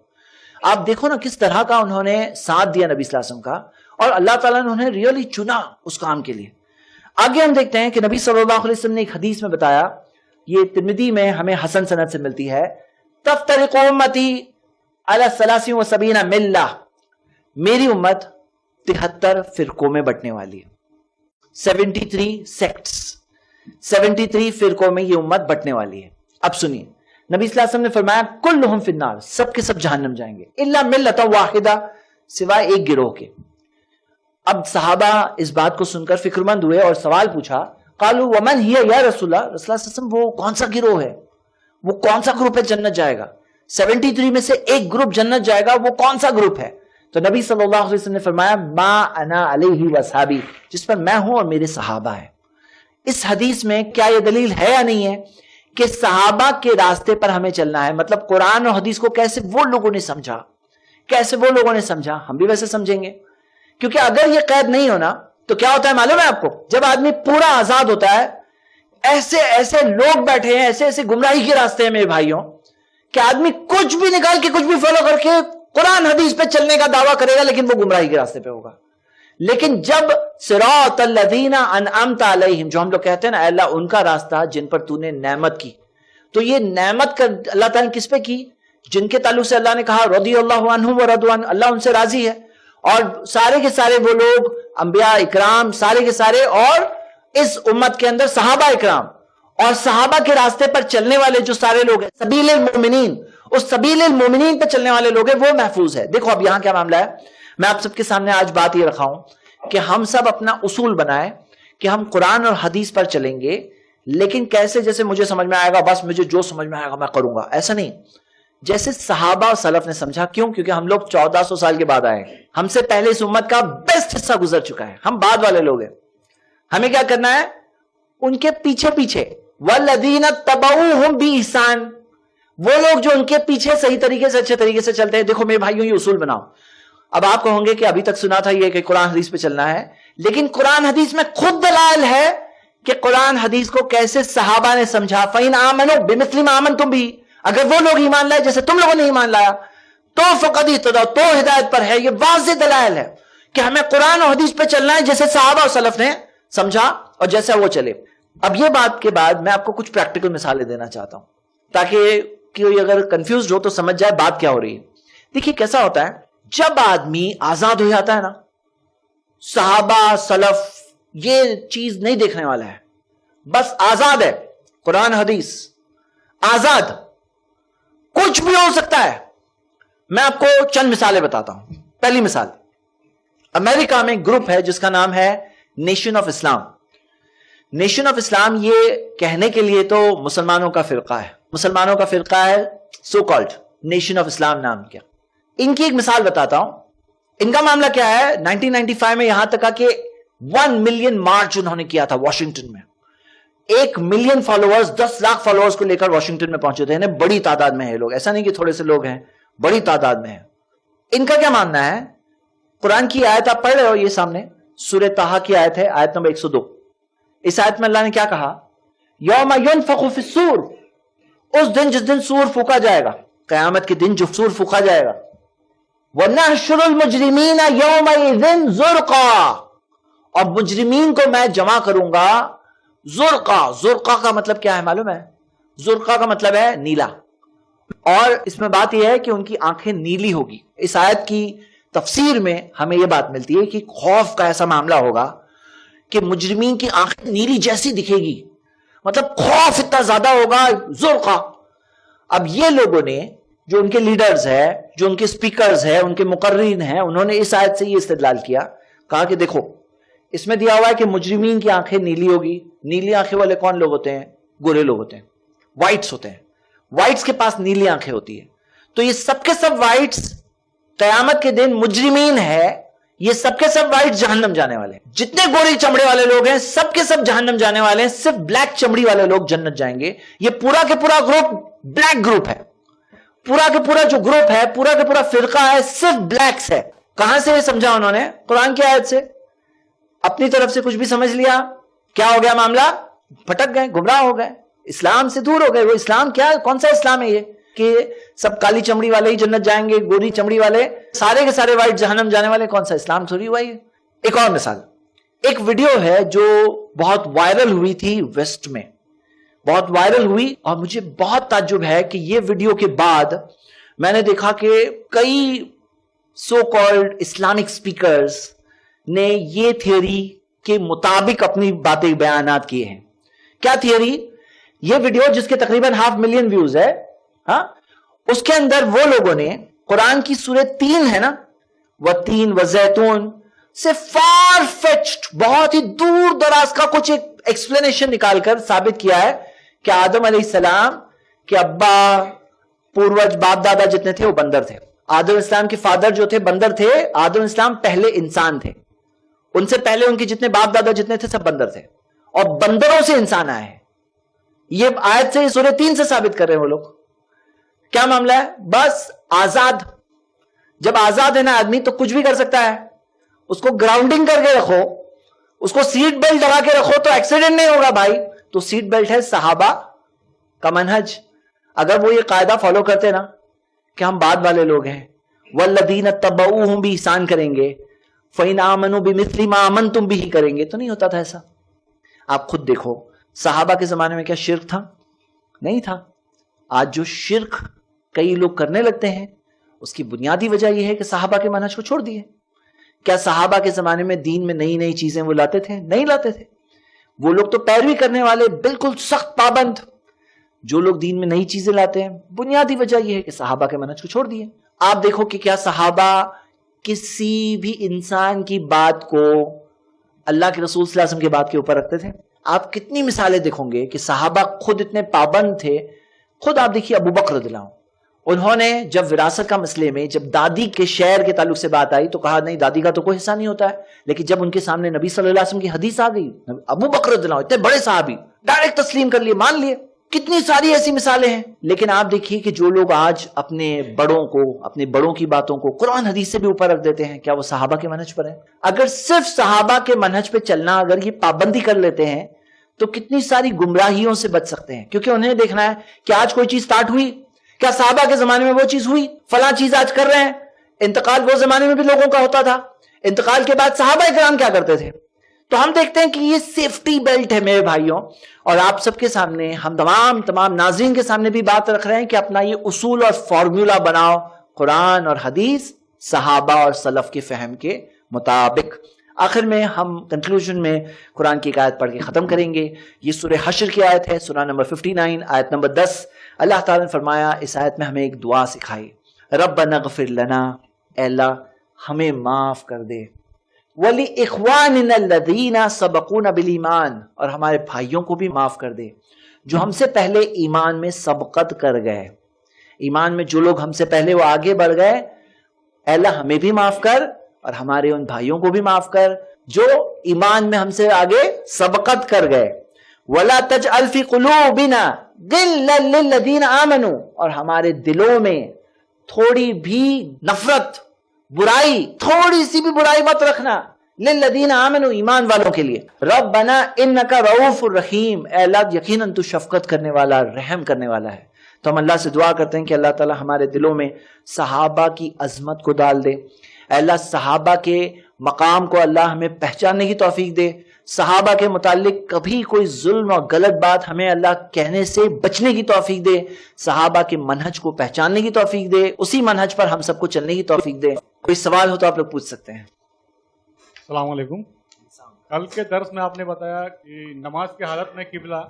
آپ دیکھو نا کس طرح کا انہوں نے ساتھ دیا نبی صلی اللہ علیہ وسلم کا. اور اللہ تعالیٰ نے انہیں ریئلی چنا اس کام کے لیے. آگے ہم دیکھتے ہیں کہ نبی صلی اللہ علیہ وسلم نے ایک حدیث میں بتایا, یہ ترمذی میں ہمیں حسن سند سے ملتی ہے, تفترق امتی علی 73 ملہ, میری امت 73 فرقوں میں بٹنے والی ہے. 73 سیکٹس, 73 فرقوں میں یہ امت بٹنے والی ہے. اب سنیے, نبی صلی اللہ علیہ وسلم نے فرمایا کلہم فی النار, سب کے سب جہنم جائیں گے, الا ملۃ واحدہ, سوائے ایک گروہ کے. اب صحابہ اس بات کو سن کر فکر مند ہوئے اور سوال پوچھا, قالوا ومن ہی یا رسول اللہ, رسول اللہ صلی اللہ علیہ وسلم وہ کون سا گروہ ہے, وہ کون سا گروپ ہے جنت جائے گا؟ 73 میں سے ایک گروپ جنت جائے گا, وہ کون سا گروپ ہے؟ تو نبی صلی اللہ علیہ وسلم نے فرمایا ما انا علیہ واصحابی, جس پر میں ہوں اور میرے صحابہ ہیں. اس حدیث میں کیا یہ دلیل ہے یا نہیں ہے کہ صحابہ کے راستے پر ہمیں چلنا ہے؟ مطلب قرآن اور حدیث کو کیسے وہ لوگوں نے سمجھا, کیسے وہ لوگوں نے سمجھا, ہم بھی ویسے سمجھیں گے. کیونکہ اگر یہ قید نہیں ہونا تو کیا ہوتا ہے معلوم ہے آپ کو؟ جب آدمی پورا آزاد ہوتا ہے, ایسے ایسے لوگ بیٹھے ہیں, ایسے ایسے گمراہی کے راستے ہیں میرے بھائیوں, کہ آدمی کچھ بھی نکال کے کچھ بھی فالو کر کے قرآن حدیث پہ چلنے کا دعویٰ کرے گا, لیکن وہ گمراہی کے راستے پہ ہوگا. لیکن جب صراط الذین انعمت علیہم, جو ہم لوگ کہتے ہیں نا, اے اللہ ان کا راستہ جن پر تو نے نعمت کی, تو یہ نعمت کا اللہ تعالیٰ نے کس پہ کی؟ جن کے تعلق سے اللہ نے کہا رضی اللہ عنہم ورضوا عنہ, اللہ ان سے راضی ہے. اور سارے کے سارے وہ لوگ, انبیاء اکرام سارے کے سارے, اور اس امت کے اندر صحابہ اکرام اور صحابہ کے راستے پر چلنے والے جو سارے لوگ ہیں, سبیل المومنین, اس سبیل المومنین پہ چلنے والے لوگ ہیں, وہ محفوظ ہے. دیکھو اب یہاں کیا معاملہ ہے, میں آپ سب کے سامنے آج بات یہ رکھا ہوں کہ ہم سب اپنا اصول بنائیں کہ ہم قرآن اور حدیث پر چلیں گے, لیکن کیسے؟ جیسے مجھے سمجھ میں آئے گا, بس مجھے جو سمجھ میں آئے گا میں کروں گا, ایسا نہیں. جیسے صحابہ اور سلف نے سمجھا. کیوں؟ کیونکہ ہم لوگ 1400 سال کے بعد آئے ہیں, ہم سے پہلے اس امت کا بیسٹ حصہ گزر چکا ہے, ہم بعد والے لوگ ہیں. ہمیں کیا کرنا ہے؟ ان کے پیچھے پیچھے, والذین تبعوہم بإحسان, وہ لوگ جو ان کے پیچھے صحیح طریقے سے اچھے طریقے سے چلتے ہیں. دیکھو میرے بھائیوں, یہ اصول بناؤ. اب آپ کہوں گے کہ ابھی تک سنا تھا یہ کہ قرآن حدیث پہ چلنا ہے, لیکن قرآن حدیث میں خود دلائل ہے کہ قرآن حدیث کو کیسے صحابہ نے سمجھا. فَإِنْ آمَنُوا بِمِثْلِ مَا آمَنْتُمْ بِهِ, اگر وہ لوگ ایمان لائے جیسے تم لوگوں نے ایمان لایا تو فقد اهتدوا, تو ہدایت پر ہے. یہ واضح دلائل ہے کہ ہمیں قرآن اور حدیث پہ چلنا ہے جیسے صحابہ اور سلف نے سمجھا اور جیسا وہ چلے. اب یہ بات کے بعد میں آپ کو کچھ پریکٹیکل مثالیں دینا چاہتا ہوں تاکہ کوئی اگر کنفیوزڈ ہو تو سمجھ جائے بات کیا ہو رہی ہے. دیکھیے کیسا ہوتا ہے, جب آدمی آزاد ہو جاتا ہے نا, صحابہ سلف یہ چیز نہیں دیکھنے والا ہے, بس آزاد ہے, قرآن حدیث آزاد, کچھ بھی ہو سکتا ہے. میں آپ کو چند مثالیں بتاتا ہوں. پہلی مثال, امریکہ میں ایک گروپ ہے جس کا نام ہے nation of Islam. Nation of Islam یہ کہنے کے لیے تو مسلمانوں کا فرقہ ہے, مسلمانوں کا فرقہ ہے, سو کالڈ نیشن آف اسلام نام کیا. ان کی ایک مثال بتاتا ہوں. ان کا معاملہ کیا ہے, 1995 میں یہاں تک کہ 1 ملین مارچ انہوں نے کیا تھا واشنگٹن میں. 1 ملین فالوورز, 10 لاکھ فالوورز کو لے کر واشنگٹن میں پہنچے تھے. بڑی تعداد میں ہیں لوگ, ایسا نہیں کہ تھوڑے سے لوگ ہیں, بڑی تعداد میں ہیں. ان کا کیا ماننا ہے؟ قرآن کی آیت آپ پڑھ رہے ہو یہ سامنے, سورہ طٰہٰ کی آیت ہے, آیت نمبر 102. اس آیت میں اللہ نے کیا کہا؟ یوم ینفخ فی الصور, اس دن جس دن سور پھونکا جائے گا, قیامت کے دن جو سور پھونکا جائے گا. وَنَحْشُرُ الْمُجْرِمِينَ يَوْمَئِذٍ زُرْقًا, اور مجرمین کو میں جمع کروں گا زرقا. زرقا کا مطلب کیا ہے معلوم ہے؟ زرقا کا مطلب ہے نیلا. اور اس میں بات یہ ہے کہ ان کی آنکھیں نیلی ہوگی. اس آیت کی تفسیر میں ہمیں یہ بات ملتی ہے کہ خوف کا ایسا معاملہ ہوگا کہ مجرمین کی آنکھیں نیلی جیسی دکھے گی, مطلب خوف اتنا زیادہ ہوگا. زرقا. اب یہ لوگوں نے, جو ان کے لیڈرز ہیں, جو ان کے سپیکرز ہیں, ان کے مقررین ہیں, انہوں نے اس آیت سے یہ استدلال کیا, کہا کہ دیکھو اس میں دیا ہوا ہے کہ مجرمین کی آنکھیں نیلی ہوگی. نیلی آنکھیں والے کون لوگ ہوتے ہیں؟ گورے لوگ ہوتے ہیں, وائٹس ہوتے ہیں. وائٹس کے پاس نیلی آنکھیں ہوتی ہیں. تو یہ سب کے سب وائٹس قیامت کے دن مجرمین ہے, یہ سب کے سب وائٹ جہنم جانے والے ہیں. جتنے گوری چمڑے والے لوگ ہیں سب کے سب جہنم جانے والے ہیں, صرف بلیک چمڑی والے لوگ جنت جائیں گے. یہ پورا کے پورا گروپ بلیک گروپ ہے, پورا کے پورا جو گروپ ہے, پورا کے پورا فرقہ ہے, صرف بلیکس ہے. کہاں سے یہ سمجھا انہوں نے؟ قرآن کی آیت سے. اپنی طرف سے کچھ بھی سمجھ لیا, کیا ہو گیا معاملہ؟ پھٹک گئے, گمراہ ہو گئے, اسلام سے دور ہو گئے. وہ اسلام کیا, کون سا اسلام ہے یہ کہ سب کالی چمڑی والے ہی جنت جائیں گے, گوری چمڑی والے سارے کے سارے وائٹ جہنم جانے والے, کون سا اسلام تھوڑی ہوا یہ. ایک اور مثال, ایک ویڈیو ہے جو بہت وائرل ہوئی تھی ویسٹ میں, بہت وائرل ہوئی, اور مجھے بہت تعجب ہے کہ یہ ویڈیو کے بعد میں نے دیکھا کہ کئی سو کالڈ اسلامک سپیکرز نے یہ تھیوری کے مطابق اپنی باتیں بیانات کیے ہیں. کیا تھیوری؟ یہ ویڈیو جس کے تقریباً 500 ملین ویوز ہے, ہاں, اس کے اندر وہ لوگوں نے قرآن کی سورہ 3 ہے نا, وَالتِّينِ وَالزَّيْتُونِ سے فار فیچڈ, بہت ہی دور دراز کا کچھ ایک ایکسپلینیشن نکال کر ثابت کیا ہے کہ آدم علیہ السلام کے ابا پوروج باپ دادا جتنے تھے وہ بندر تھے. آدم اسلام کے فادر جو تھے بندر تھے. آدم اسلام پہلے انسان تھے, ان سے پہلے ان کے جتنے باپ دادا جتنے تھے سب بندر تھے, اور بندروں سے انسان آئے ہیں. یہ آیت سے سورہ 3 سے ثابت کر رہے ہیں وہ لوگ. کیا معاملہ ہے؟ بس آزاد, جب آزاد ہے نا آدمی تو کچھ بھی کر سکتا ہے. اس کو گراؤنڈنگ کر کے رکھو, اس کو سیٹ بیلٹ لگا کے رکھو تو ایکسیڈنٹ نہیں ہوگا بھائی. تو سیٹ بیلٹ ہے صحابہ کا منہج. اگر وہ یہ قاعدہ فالو کرتے نا کہ ہم بعد والے لوگ ہیں, والذین اتبعوہم بھی احسان کریں گے, فَإِنْ آمَنُوا بِمِثْلِ مَا آمَنْتُمْ بِهِ کریں گے, تو نہیں ہوتا تھا ایسا. آپ خود دیکھو صحابہ کے زمانے میں کیا شرک تھا؟ نہیں تھا. آج جو شرک کئی لوگ کرنے لگتے ہیں اس کی بنیادی وجہ یہ ہے کہ صحابہ کے منہج کو چھوڑ دیے. کیا صحابہ کے زمانے میں دین میں نئی نئی چیزیں وہ لاتے تھے؟ نہیں لاتے تھے. وہ لوگ تو پیروی کرنے والے بالکل سخت پابند. جو لوگ دین میں نئی چیزیں لاتے ہیں بنیادی وجہ یہ ہے کہ صحابہ کے منہج کو چھوڑ دیے. آپ دیکھو کہ کیا صحابہ کسی بھی انسان کی بات کو اللہ کے رسول صلی اللہ علیہ وسلم کی بات کے اوپر رکھتے تھے؟ آپ کتنی مثالیں دیکھیں گے کہ صحابہ خود اتنے پابند تھے. خود آپ دیکھیے ابو بکر رضی اللہ عنہ, انہوں نے جب وراثت کا مسئلے میں جب دادی کے شعر کے تعلق سے بات آئی تو کہا نہیں, دادی کا تو کوئی حصہ نہیں ہوتا ہے. لیکن جب ان کے سامنے نبی صلی اللہ علیہ وسلم کی حدیث آ گئی, ابو بکر رضی اللہ عنہ اتنے بڑے صحابی ڈائریکٹ تسلیم کر لیے, مان لیے. کتنی ساری ایسی مثالیں ہیں. لیکن آپ دیکھیے کہ جو لوگ آج اپنے بڑوں کو, اپنے بڑوں کی باتوں کو قرآن حدیث سے بھی اوپر رکھ دیتے ہیں, کیا وہ صحابہ کے منہج پر ہیں؟ اگر صرف صحابہ کے منہج پہ چلنا اگر یہ پابندی کر لیتے ہیں تو کتنی ساری گمراہیوں سے بچ سکتے ہیں. کیونکہ انہیں دیکھنا ہے کہ آج کوئی چیز سٹارٹ ہوئی, کیا صحابہ کے زمانے میں وہ چیز ہوئی؟ فلاں چیز آج کر رہے ہیں. انتقال وہ زمانے میں بھی لوگوں کا ہوتا تھا. انتقال کے بعد صحابہ کرام کیا کرتے تھے؟ تو ہم دیکھتے ہیں کہ یہ سیفٹی بیلٹ ہے میرے بھائیوں. اور آپ سب کے سامنے, ہم تمام ناظرین کے سامنے بھی بات رکھ رہے ہیں کہ اپنا یہ اصول اور فارمولا بناؤ قرآن اور حدیث صحابہ اور سلف کے فہم کے مطابق. آخر میں ہم کنکلوژن میں قرآن کی ایک آیت پڑھ کے ختم کریں گے. یہ سورہ حشر کی آیت ہے, سورہ نمبر 59 آیت نمبر 10. اللہ تعالیٰ نے فرمایا اس آیت میں ہمیں ایک دعا سکھائی, ربنا اغفر لنا, اے اللہ ہمیں معاف کر دے, وَلِإِخْوَانِنَا الَّذِينَ سَبَقُونَ بِالْإِيمَانِ, اور ہمارے بھائیوں کو بھی معاف کر دے جو ہم سے پہلے ایمان میں سبقت کر گئے. ایمان میں جو لوگ ہم سے پہلے وہ آگے بڑھ گئے, اے اللہ ہمیں بھی معاف کر اور ہمارے ان بھائیوں کو بھی معاف کر جو ایمان میں ہم سے آگے سبقت کر گئے. وَلَا تَجْعَلْ فِي قُلُوبِنَا غِلًّا لِلَّذِينَ آمَنُوا, اور ہمارے دلوں میں تھوڑی بھی نفرت, برائی, تھوڑی سی بھی برائی مت رکھنا, لِلَّذِينَ آمَنُوا, ایمان والوں کے لیے. رَبَّنَا إِنَّكَ رَؤُوفٌ رَحِيمٌ, اے اللہ یقیناً تو شفقت کرنے والا, رحم کرنے والا ہے. تو ہم اللہ سے دعا کرتے ہیں کہ اللہ تعالی ہمارے دلوں میں صحابہ کی عظمت کو ڈال دے. اے اللہ صحابہ کے مقام کو اللہ ہمیں پہچاننے کی توفیق دے. صحابہ کے متعلق کبھی کوئی ظلم اور غلط بات ہمیں اللہ کہنے سے بچنے کی توفیق دے. صحابہ کے منہج کو پہچاننے کی توفیق دے, اسی منہج پر ہم سب کو چلنے کی توفیق دے. کوئی سوال ہو تو آپ لوگ پوچھ سکتے ہیں.
السلام علیکم. کل کے درس میں آپ نے بتایا کہ نماز کی حالت میں قبلہ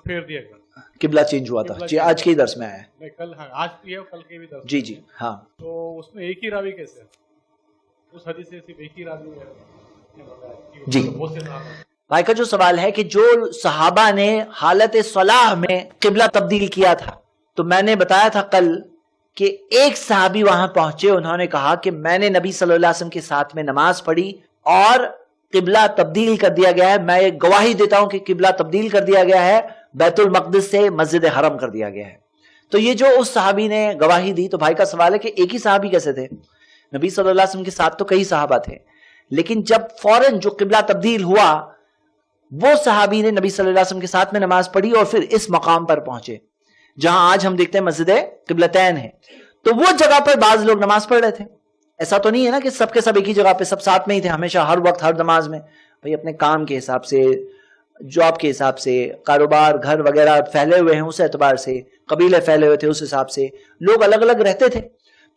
پھیر دیا گیا,
قبلہ چینج ہوا تھا. جی آج کے ہی درس میں آیا ہے.
کل, آج بھی ہے, کل کے بھی درس.
جی ہاں.
تو اس میں ایک ہی راوی کیسے ہے؟ اس حدیث سے صرف ایک ہی راوی ہے.
جی بھائی کا جو سوال ہے کہ جو صحابہ نے حالت صلاح میں قبلہ تبدیل کیا تھا, تو میں نے بتایا تھا کل کہ ایک صحابی وہاں پہنچے, انہوں نے کہا کہ میں نے نبی صلی اللہ علیہ وسلم کے ساتھ میں نماز پڑھی اور قبلہ تبدیل کر دیا گیا ہے. میں ایک گواہی دیتا ہوں کہ قبلہ تبدیل کر دیا گیا ہے, بیت المقدس سے مسجد حرم کر دیا گیا ہے. تو یہ جو اس صحابی نے گواہی دی, تو بھائی کا سوال ہے کہ ایک ہی صحابی کیسے تھے؟ نبی صلی اللہ علیہ وسلم کے ساتھ تو کئی صحابہ تھے, لیکن جب فوراً جو قبلہ تبدیل ہوا وہ صحابی نے نبی صلی اللہ علیہ وسلم کے ساتھ میں نماز پڑھی اور پھر اس مقام پر پہنچے. جہاں آج ہم دیکھتے ہیں مسجد قبلتین ہے. تو وہ جگہ پر بعض لوگ نماز پڑھ رہے تھے. ایسا تو نہیں ہے نا کہ سب کے سب ایک ہی جگہ پہ سب ساتھ میں ہی تھے ہمیشہ ہر وقت ہر نماز میں. بھائی اپنے کام کے حساب سے, جاب کے حساب سے, کاروبار گھر وغیرہ پھیلے ہوئے ہیں اس اعتبار سے, قبیلے پھیلے ہوئے تھے اس حساب سے, لوگ الگ الگ رہتے تھے.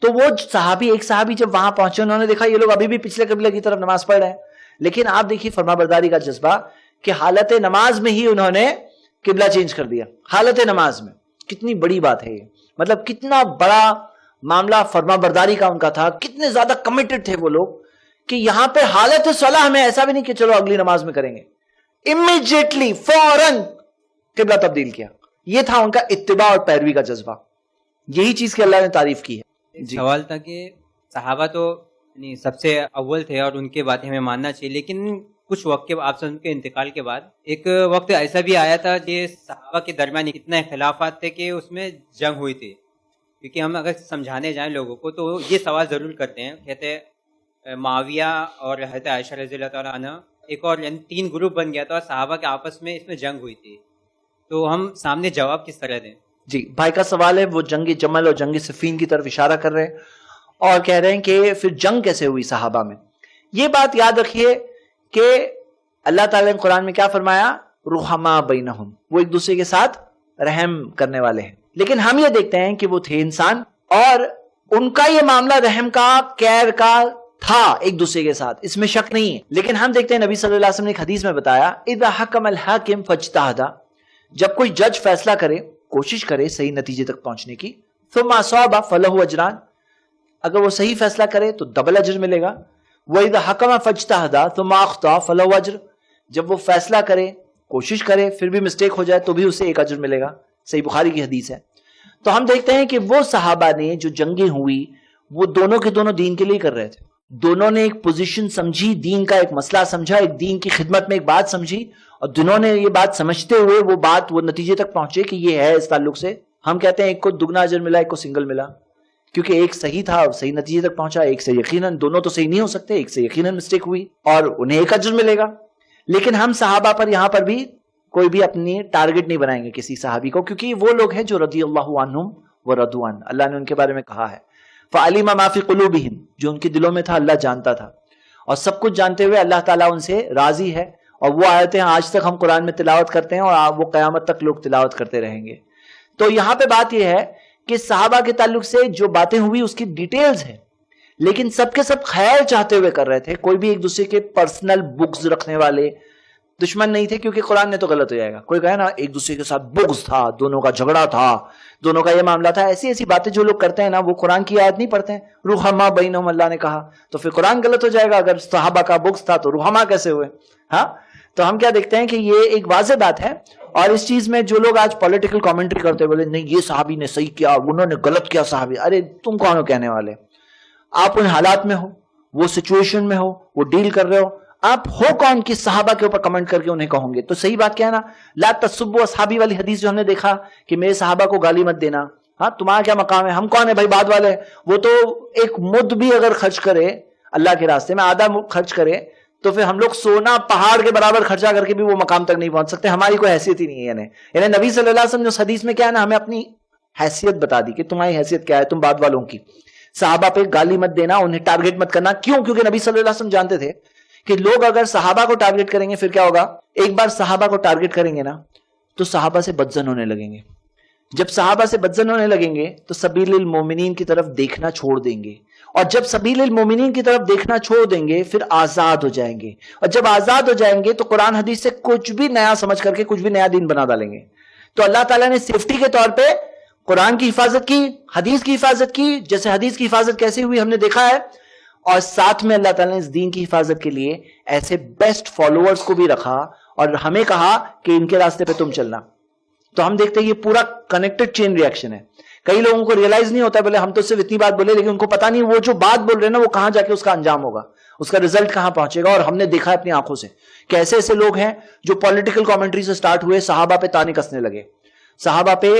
تو وہ صحابی, ایک صحابی جب وہاں پہنچے انہوں نے دیکھا یہ لوگ ابھی بھی پچھلے قبلے کی طرف نماز پڑھ رہے ہیں. لیکن آپ دیکھیے فرما برداری کا جذبہ کہ حالت نماز میں ہی انہوں نے قبلہ چینج کر دیا. حالت نماز میں, کتنی بڑی بات ہے یہ, مطلب کتنا بڑا معاملہ فرما برداری کا ان کا تھا, کتنے زیادہ کمیٹڈ تھے وہ لوگ کہ یہاں پہ حالت صلاح میں ایسا بھی نہیں کہ چلو اگلی نماز میں کریں گے, امیڈیٹلی فوراً قبلہ تبدیل کیا. یہ تھا ان کا اتباع اور پیروی کا جذبہ. یہی چیز کہ اللہ نے تعریف کی ہے.
سوال تھا کہ صحابہ تو سب سے اول تھے اور ان کے باتیں ہمیں ماننا چاہیے, لیکن کچھ وقت کے آپ سے ان کے انتقال کے بعد ایک وقت ایسا بھی آیا تھا کہ صحابہ کے درمیان اتنے اختلافات تھے کہ اس میں جنگ ہوئی تھی. کیونکہ ہم اگر سمجھانے جائیں لوگوں کو تو یہ سوال ضرور کرتے ہیں, کہتے ہیں معاویہ اور حضرت عائشہ رضی اللہ تعالیٰ عنہ ایک اور, یعنی 3 گروپ بن گیا تھا اور صحابہ کے آپس میں اس میں جنگ ہوئی تھی. تو ہم سامنے جواب کس طرح دیں؟
جی بھائی کا سوال ہے, وہ جنگ جمل اور جنگ صفین کی طرف اشارہ کر رہے ہیں اور کہہ رہے ہیں کہ پھر جنگ کیسے ہوئی صحابہ میں. یہ بات یاد رکھیے کہ اللہ تعالیٰ نے قرآن میں کیا فرمایا, رحما بینہم, وہ ایک دوسرے کے ساتھ رحم کرنے والے ہیں. لیکن ہم یہ دیکھتے ہیں کہ وہ تھے انسان اور ان کا یہ معاملہ رحم کا, کیر کا تھا ایک دوسرے کے ساتھ, اس میں شک نہیں ہے. لیکن ہم دیکھتے ہیں نبی صلی اللہ علیہ وسلم نے ایک حدیث میں بتایا, اذا حکم الحاکم فاجتہد, جب کوئی جج فیصلہ کرے, کوشش کرے صحیح نتیجے تک پہنچنے کی, ثم اصاب فلہ اجران, اگر وہ صحیح فیصلہ کرے تو ڈبل اجر ملے گا. وَإِذَا حَكَمَ فَاجْتَهَدَ ثُمَّ أَخْطَأَ فَلَهُ أَجْرٌ, جب وہ فیصلہ کرے, کوشش کرے, پھر بھی مسٹیک ہو جائے تو بھی اسے ایک اجر ملے گا. صحیح بخاری کی حدیث ہے. تو ہم دیکھتے ہیں کہ وہ صحابہ نے جو جنگیں ہوئی وہ دونوں کے دونوں دین کے لیے کر رہے تھے. دونوں نے ایک پوزیشن سمجھی, دین کا ایک مسئلہ سمجھا, ایک دین کی خدمت میں ایک بات سمجھی, اور دونوں نے یہ بات سمجھتے ہوئے وہ نتیجے تک پہنچے کہ یہ ہے اس تعلق سے. ہم کہتے ہیں ایک کو دگنا اجر ملا, ایک کو سنگل ملا, کیونکہ ایک صحیح تھا, صحیح نتیجے تک پہنچا, ایک سے یقیناً, دونوں تو صحیح نہیں ہو سکتے, ایک سے یقیناً مسٹیک ہوئی اور انہیں ایک اجر ملے گا. لیکن ہم صحابہ پر یہاں پر بھی کوئی بھی اپنی ٹارگٹ نہیں بنائیں گے کسی صحابی کو, کیونکہ وہ لوگ ہیں جو رضی اللہ عنہم ورضوا عنہ, اللہ نے ان کے بارے میں کہا ہے فعلم ما فی قلوبہم, جو ان کے دلوں میں تھا اللہ جانتا تھا, اور سب کچھ جانتے ہوئے اللہ تعالیٰ ان سے راضی ہے. اور وہ آیتیں آج تک ہم قرآن میں تلاوت کرتے ہیں اور وہ قیامت تک لوگ تلاوت کرتے رہیں گے. تو یہاں پہ بات یہ ہے کہ صحابہ کے تعلق سے جو باتیں ہوئی اس کی ڈیٹیلز ہیں, لیکن سب کے سب خیر چاہتے ہوئے کر رہے تھے. کوئی بھی ایک دوسرے کے پرسنل بغض رکھنے والے دشمن نہیں تھے, کیونکہ قرآن نے تو غلط ہو جائے گا. کوئی کہے نا ایک دوسرے کے ساتھ بغض تھا, دونوں کا جھگڑا تھا, دونوں کا یہ معاملہ تھا, ایسی باتیں جو لوگ کرتے ہیں نا وہ قرآن کی آیت نہیں پڑھتے ہیں. رحما بینہم اللہ نے کہا, تو پھر قرآن غلط ہو جائے گا. اگر صحابہ کا بغض تھا تو رحما کیسے ہوئے؟ ہاں, تو ہم کیا دیکھتے ہیں کہ یہ ایک واضح بات ہے. اور اس چیز میں جو لوگ آج پولیٹیکل کامنٹری کرتے بولے نہیں یہ صحابی نے صحیح کیا, انہوں نے غلط کیا صحابی, ارے تم کون ہو کہنے والے؟ آپ ان حالات میں ہو, وہ سچویشن میں ہو, وہ ڈیل کر رہے ہو, آپ ہو کون کہ صحابہ کے اوپر کمنٹ کر کے انہیں کہوں گے؟ تو صحیح بات کیا ہے نا, لا تسبوا اصحابی والی حدیث جو ہم نے دیکھا کہ میرے صحابہ کو گالی مت دینا. ہاں, تمہارا کیا مقام ہے؟ ہم کون ہے بھائی بعد والے؟ وہ تو ایک مد بھی اگر خرچ کرے اللہ کے راستے میں, آدھا خرچ کرے, تو پھر ہم لوگ سونا پہاڑ کے برابر خرچہ کر کے بھی وہ مقام تک نہیں پہنچ سکتے. ہماری کوئی حیثیت ہی نہیں ہے. یعنی نبی صلی اللہ علیہ وسلم نے اس حدیث میں کیا ہے نا, ہمیں اپنی حیثیت بتا دی کہ تمہاری حیثیت کیا ہے, تم بعد والوں کی. صحابہ پہ گالی مت دینا, انہیں ٹارگٹ مت کرنا. کیوں؟ کیونکہ نبی صلی اللہ علیہ وسلم جانتے تھے کہ لوگ اگر صحابہ کو ٹارگٹ کریں گے پھر کیا ہوگا, ایک بار صحابہ کو ٹارگٹ کریں گے نا تو صحابہ سے بدظن ہونے لگیں گے. جب صحابہ سے بدظن ہونے لگیں گے تو سبیل المومنین کی طرف دیکھنا چھوڑ دیں گے, اور جب سبیل المومنین کی طرف دیکھنا چھوڑ دیں گے پھر آزاد ہو جائیں گے, اور جب آزاد ہو جائیں گے تو قرآن حدیث سے کچھ بھی نیا سمجھ کر کے کچھ بھی نیا دین بنا ڈالیں گے. تو اللہ تعالیٰ نے سیفٹی کے طور پہ قرآن کی حفاظت کی, حدیث کی حفاظت کی. جیسے حدیث کی حفاظت کیسے ہوئی ہم نے دیکھا ہے, اور ساتھ میں اللہ تعالیٰ نے اس دین کی حفاظت کے لیے ایسے بیسٹ فالوورز کو بھی رکھا اور ہمیں کہا کہ ان کے راستے پہ تم چلنا. تو ہم دیکھتے ہیں یہ پورا کنیکٹڈ چین ریئیکشن ہے. کئی لوگوں کو ریئلائز نہیں ہوتا ہے, بولے ہم تو صرف اتنی بات بولے, لیکن ان کو پتا نہیں وہ جو بات بول رہے ہیں نا وہ کہاں جا کے اس کا انجام ہوگا, اس کا رزلٹ کہاں پہنچے گا. اور ہم نے دیکھا ہے اپنی آنکھوں سے کہ ایسے ایسے لوگ ہیں جو پولیٹیکل کامنٹری سے سٹارٹ ہوئے, صحابہ پہ تانے کسنے لگے, صحابہ پہ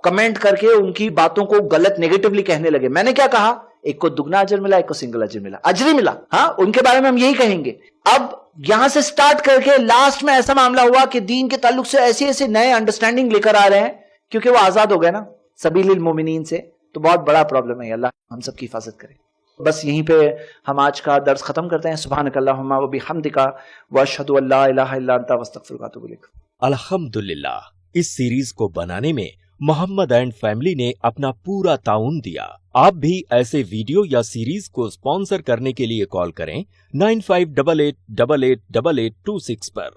کمنٹ کر کے ان کی باتوں کو غلط نیگیٹولی کہنے لگے. میں نے کیا کہا, ایک کو دگنا اجر ملا, ایک کو سنگل اجر ملا, اجر ہی ملا. ہاں, ان کے بارے میں ہم یہی کہیں گے. اب یہاں سے سٹارٹ کر کے لاسٹ میں ایسا معاملہ ہوا کہ دین کے تعلق سے ایسے ایسے نئے انڈرسٹینڈنگ لے کر آ رہے ہیں کیونکہ وہ آزاد ہو گئے نا سبیل المومنین سے، تو بہت بڑا پرابلم ہے. اللہ ہم سب کی حفاظت کرے. بس یہیں پہ ہم آج کا درس ختم کرتے ہیں. سبحانک اللہم و بحمدک واشہد ان لا الہ الا انت واستغفرک واتوب الیک.
الحمدللہ اس سیریز کو بنانے میں محمد اینڈ فیملی نے اپنا پورا تعاون دیا. آپ بھی ایسے ویڈیو یا سیریز کو اسپانسر کرنے کے لیے کال کریں 9588888826 پر.